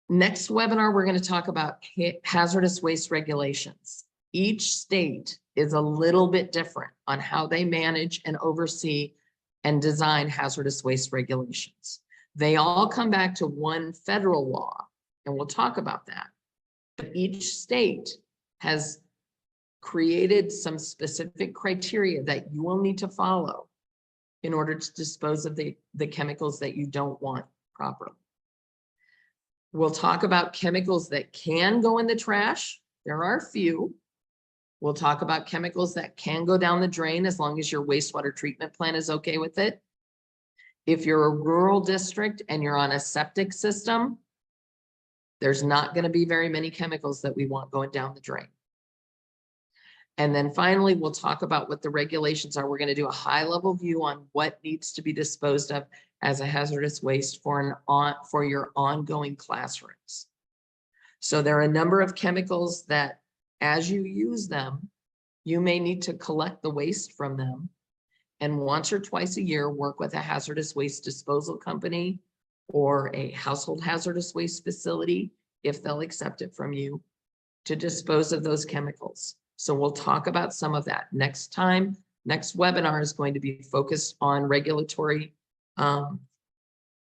Next webinar, we're going to talk about hazardous waste regulations. Each state is a little bit different on how they manage and oversee and design hazardous waste regulations. They all come back to one federal law, and we'll talk about that. But each state has created some specific criteria that you will need to follow in order to dispose of the chemicals that you don't want properly. We'll talk about chemicals that can go in the trash. There are a few. We'll talk about chemicals that can go down the drain as long as your wastewater treatment plant is okay with it. If you're a rural district and you're on a septic system, there's not going to be very many chemicals that we want going down the drain. And then finally, we'll talk about what the regulations are. We're going to do a high-level view on what needs to be disposed of as a hazardous waste for your ongoing classrooms. So there are a number of chemicals that, as you use them, you may need to collect the waste from them, and once or twice a year work with a hazardous waste disposal company or a household hazardous waste facility, if they'll accept it from you, to dispose of those chemicals. So we'll talk about some of that next time. Next webinar is going to be focused on regulatory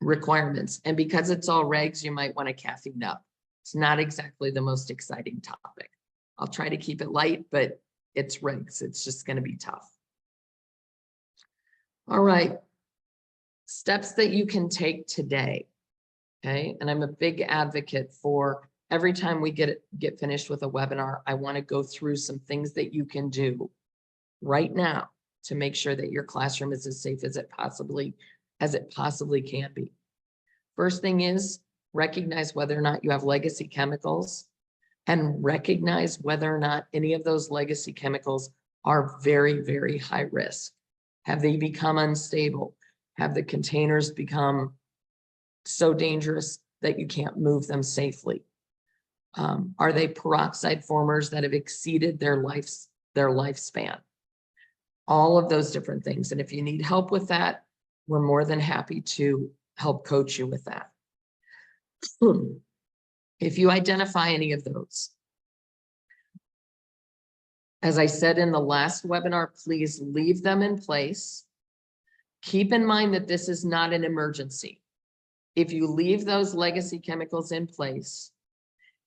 requirements. And because it's all regs, you might want to caffeine up. It's not exactly the most exciting topic. I'll try to keep it light, but it's regs. It's just going to be tough. All right. Steps that you can take today. Okay. And I'm a big advocate for every time we get finished with a webinar, I want to go through some things that you can do right now to make sure that your classroom is as safe as it possibly can be. First thing is recognize whether or not you have legacy chemicals, and recognize whether or not any of those legacy chemicals are very, very high risk. Have they become unstable? Have the containers become so dangerous that you can't move them safely? Are they peroxide formers that have exceeded their lifespan? All of those different things. And if you need help with that, we're more than happy to help coach you with that. If you identify any of those, as I said in the last webinar, please leave them in place. Keep in mind that this is not an emergency. If you leave those legacy chemicals in place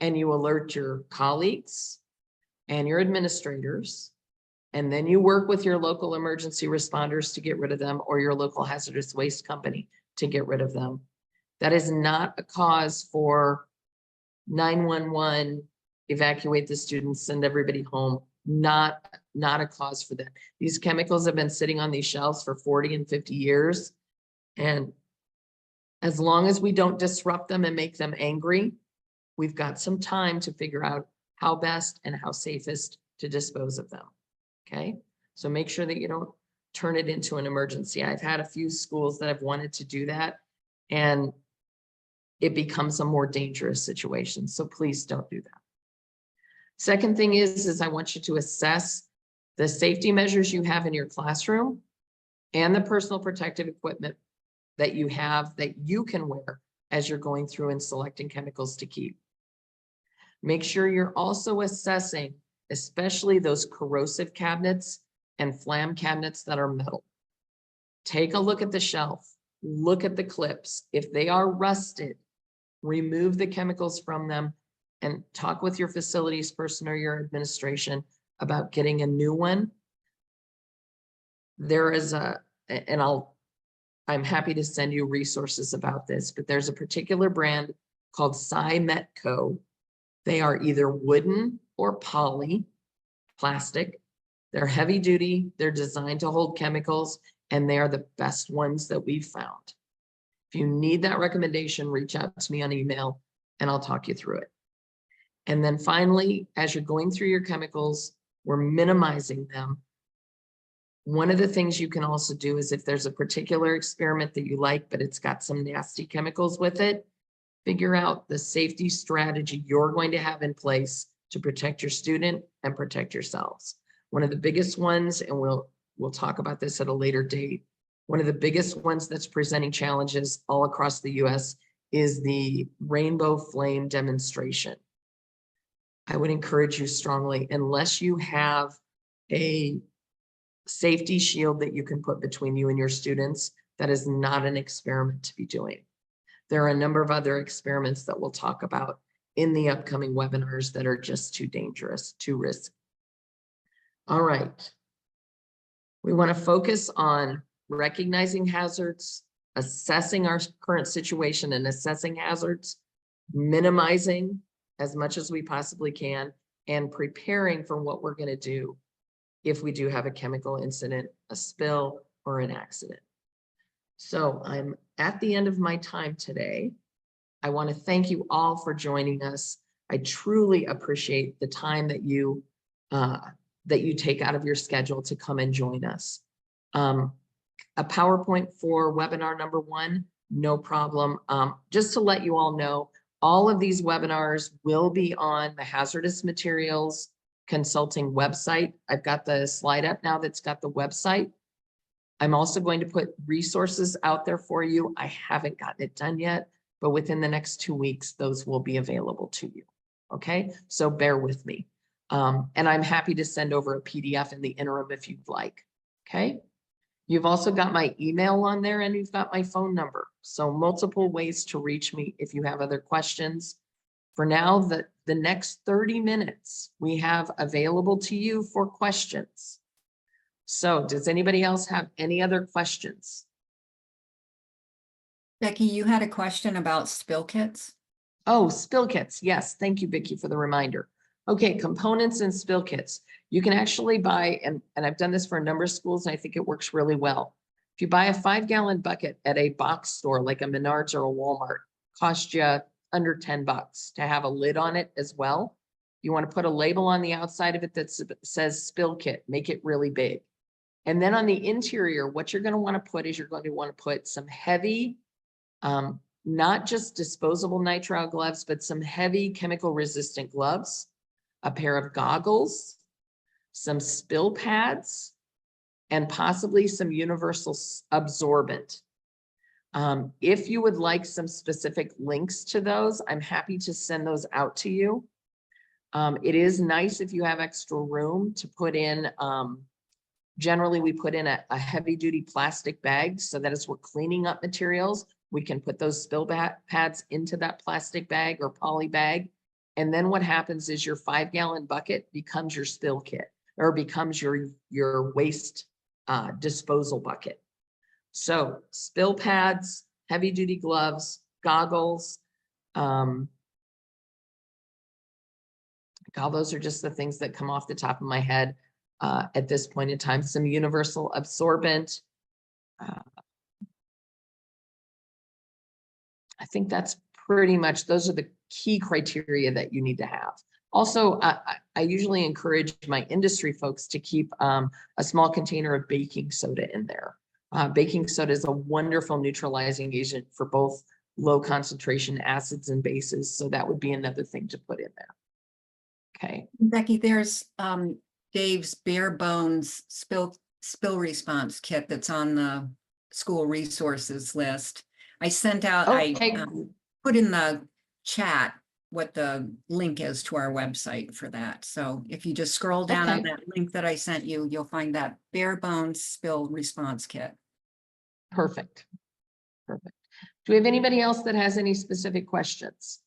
and you alert your colleagues and your administrators, and then you work with your local emergency responders to get rid of them, or your local hazardous waste company to get rid of them, that is not a cause for 911, evacuate the students, send everybody home. Not a cause for that. These chemicals have been sitting on these shelves for 40 and 50 years. And as long as we don't disrupt them and make them angry, we've got some time to figure out how best and how safest to dispose of them. Okay, so make sure that you don't turn it into an emergency. I've had a few schools that have wanted to do that, and it becomes a more dangerous situation. So please don't do that. Second thing is I want you to assess the safety measures you have in your classroom and the personal protective equipment that you have that you can wear as you're going through and selecting chemicals to keep. Make sure you're also assessing, especially those corrosive cabinets and flam cabinets that are metal. Take a look at the shelf, look at the clips. If they are rusted, remove the chemicals from them and talk with your facilities person or your administration about getting a new one, there is and I'm happy to send you resources about this, but there's a particular brand called Metco. They are either wooden or poly plastic. They're heavy duty, they're designed to hold chemicals, and they are the best ones that we've found. If you need that recommendation, reach out to me on email and I'll talk you through it. And then finally, as you're going through your chemicals, we're minimizing them. One of the things you can also do is if there's a particular experiment that you like, but it's got some nasty chemicals with it, figure out the safety strategy you're going to have in place to protect your student and protect yourselves. One of the biggest ones, and we'll talk about this at a later date, one of the biggest ones that's presenting challenges all across the US is the rainbow flame demonstration. I would encourage you strongly, unless you have a safety shield that you can put between you and your students, that is not an experiment to be doing. There are a number of other experiments that we'll talk about in the upcoming webinars that are just too dangerous, too risky. All right. We want to focus on recognizing hazards, assessing our current situation and assessing hazards, minimizing as much as we possibly can, and preparing for what we're going to do if we do have a chemical incident, a spill, or an accident. So I'm at the end of my time today. I want to thank you all for joining us. I truly appreciate the time that you take out of your schedule to come and join us. A PowerPoint for webinar number 1, no problem. Just to let you all know, all of these webinars will be on the Hazardous Materials Consulting website. I've got the slide up now that's got the website. I'm also going to put resources out there for you. I haven't gotten it done yet, but within the next 2 weeks, those will be available to you. Okay, so bear with me. And I'm happy to send over a PDF in the interim if you'd like. Okay, you've also got my email on there and you've got my phone number. So multiple ways to reach me if you have other questions. For now, the next 30 minutes we have available to you for questions. So does anybody else have any other questions? Becky, you had a question about spill kits? Oh, spill kits. Yes. Thank you, Vicki, for the reminder. Okay, components and spill kits. You can actually buy, and I've done this for a number of schools, and I think it works really well. If you buy a 5-gallon bucket at a box store like a Menards or a Walmart, cost you under $10 to have a lid on it as well. You want to put a label on the outside of it that says spill kit, make it really big. And then on the interior, what you're going to want to put is you're going to want to put some heavy, not just disposable nitrile gloves, but some heavy chemical resistant gloves, a pair of goggles, some spill pads, and possibly some universal absorbent. If you would like some specific links to those, I'm happy to send those out to you. It is nice if you have extra room to put in, generally we put in a heavy duty plastic bag so that as we're cleaning up materials, we can put those spill pads into that plastic bag or poly bag. And then what happens is your 5-gallon bucket becomes your spill kit or becomes your waste disposal bucket. So spill pads, heavy duty gloves, goggles. All those are just the things that come off the top of my head at this point in time. Some universal absorbent. I think that's pretty much, those are the key criteria that you need to have. Also, I usually encourage my industry folks to keep a small container of baking soda in there. Baking soda is a wonderful neutralizing agent for both low concentration acids and bases. So that would be another thing to put in there. Okay. Becky, there's Dave's bare bones spill response kit that's on the school resources list. I sent out, okay. I put in the chat what the link is to our website for that. So if you just scroll down on that link that I sent you, you'll find that bare bones spill response kit. Perfect. Perfect. Do we have anybody else that has any specific questions?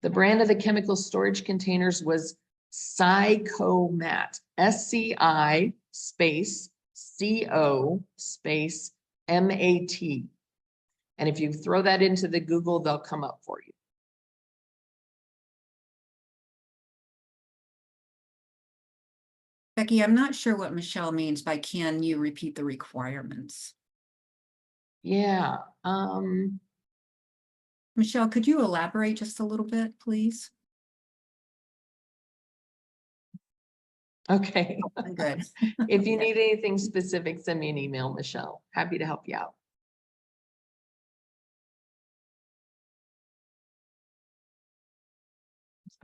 The brand of the chemical storage containers was Psychomat, SCI space CO space MAT. And if you throw that into the Google, they'll come up for you. Becky, I'm not sure what Michelle means by can you repeat the requirements? Yeah. Michelle, could you elaborate just a little bit, please? Okay. I'm good. If you need anything specific, send me an email, Michelle. Happy to help you out.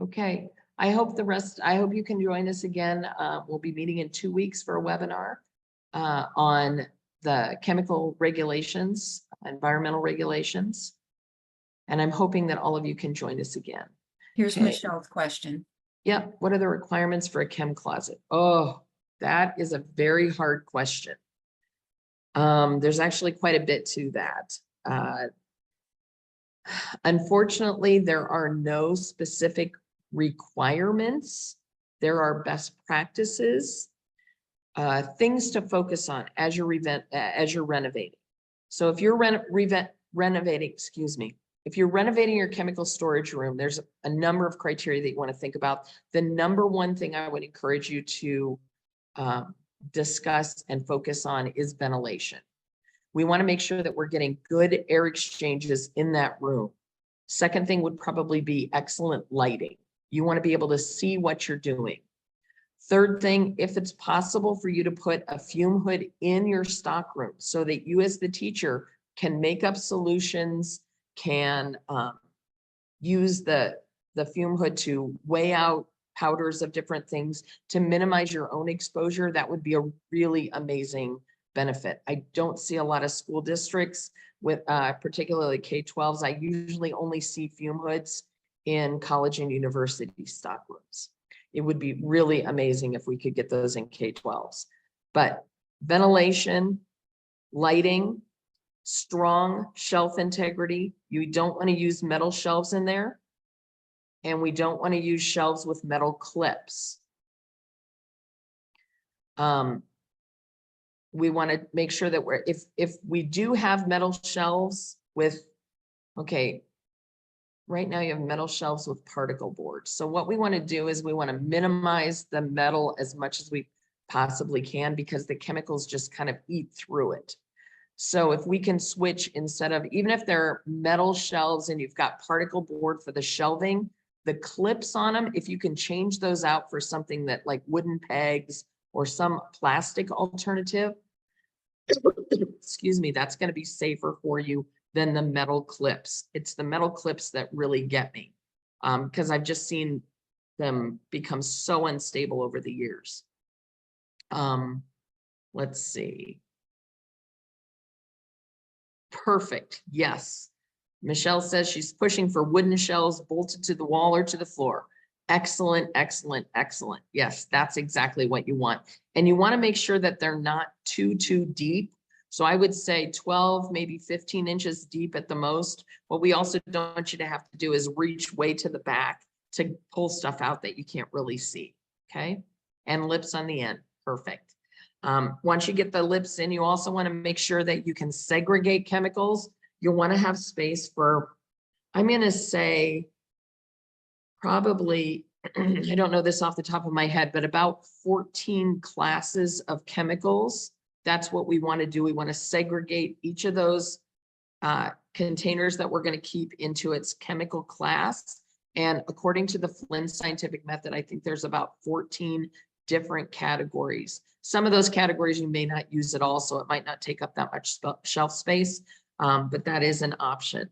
Okay. I hope you can join us again. We'll be meeting in 2 weeks for a webinar on the chemical regulations, environmental regulations. And I'm hoping that all of you can join us again. Here's Okay. Michelle's question. Yep. What are the requirements for a chem closet? Oh, that is a very hard question. There's actually quite a bit to that. Unfortunately, there are no specific requirements. There are best practices, things to focus on as you're renovating. So if you're renovating, excuse me, if you're renovating your chemical storage room, there's a number of criteria that you want to think about. The number one thing I would encourage you to discuss and focus on is ventilation. We want to make sure that we're getting good air exchanges in that room. Second thing would probably be excellent lighting. You want to be able to see what you're doing. Third thing, if it's possible for you to put a fume hood in your stock room so that you as the teacher can make up solutions, can use the fume hood to weigh out powders of different things to minimize your own exposure, that would be a really amazing benefit. I don't see a lot of school districts with particularly K-12s. I usually only see fume hoods in college and university stock rooms. It would be really amazing if we could get those in K-12s. But ventilation, lighting, strong shelf integrity. You don't want to use metal shelves in there. And we don't want to use shelves with metal clips. We want to make sure that if we do have metal shelves with, okay, right now you have metal shelves with particle boards. So what we want to do is we want to minimize the metal as much as we possibly can because the chemicals just kind of eat through it. So if we can switch instead of, even if they're metal shelves and you've got particle board for the shelving, the clips on them, if you can change those out for something that like wooden pegs or some plastic alternative, excuse me, that's going to be safer for you than the metal clips. It's the metal clips that really get me because I've just seen them become so unstable over the years. Let's see. Perfect. Yes. Michelle says she's pushing for wooden shelves bolted to the wall or to the floor. Excellent, excellent, excellent. Yes, that's exactly what you want. And you want to make sure that they're not too deep. So I would say 12, maybe 15 inches deep at the most. What we also don't want you to have to do is reach way to the back to pull stuff out that you can't really see. Okay. And lips on the end. Perfect. Once you get the lips in, you also want to make sure that you can segregate chemicals. You'll want to have space for, I'm going to say probably, I don't know this off the top of my head, but about 14 classes of chemicals. That's what we want to do. We want to segregate each of those containers that we're going to keep into its chemical class. And according to the Flynn scientific method, I think there's about 14 different categories. Some of those categories you may not use at all, so it might not take up that much shelf space, but that is an option.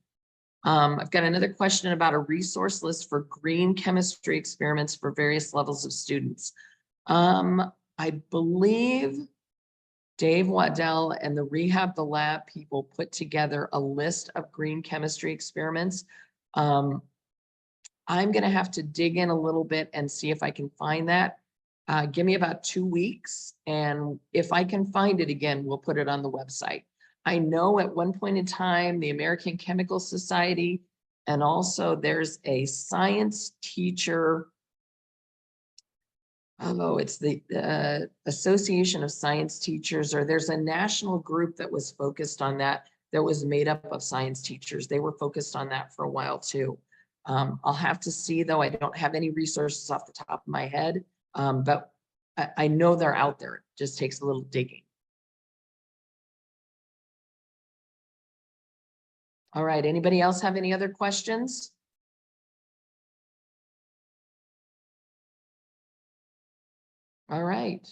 I've got another question about a resource list for green chemistry experiments for various levels of students. I believe Dave Waddell and the Rehab the Lab people put together a list of green chemistry experiments. I'm going to have to dig in a little bit and see if I can find that. Give me about 2 weeks. And if I can find it again, we'll put it on the website. I know at one point in time, the American Chemical Society And also there's a science teacher. Oh, it's the Association of Science Teachers, or there's a national group that was focused on that. That was made up of science teachers. They were focused on that for a while too. I'll have to see though. I don't have any resources off the top of my head, but I know they're out there. It just takes a little digging. All right. Anybody else have any other questions? All right.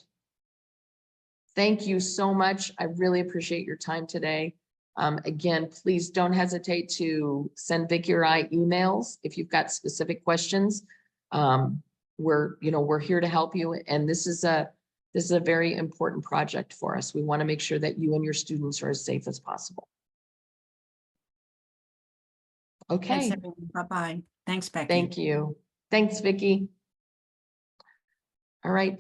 Thank you so much. I really appreciate your time today. Again, please don't hesitate to send Vicki or I emails if you've got specific questions. We're here to help you, and this is a very important project for us. We want to make sure that you and your students are as safe as possible. Thanks, Okay. everyone. Bye-bye. Thanks, Becky. Thank you. Thanks, Vicki. All right.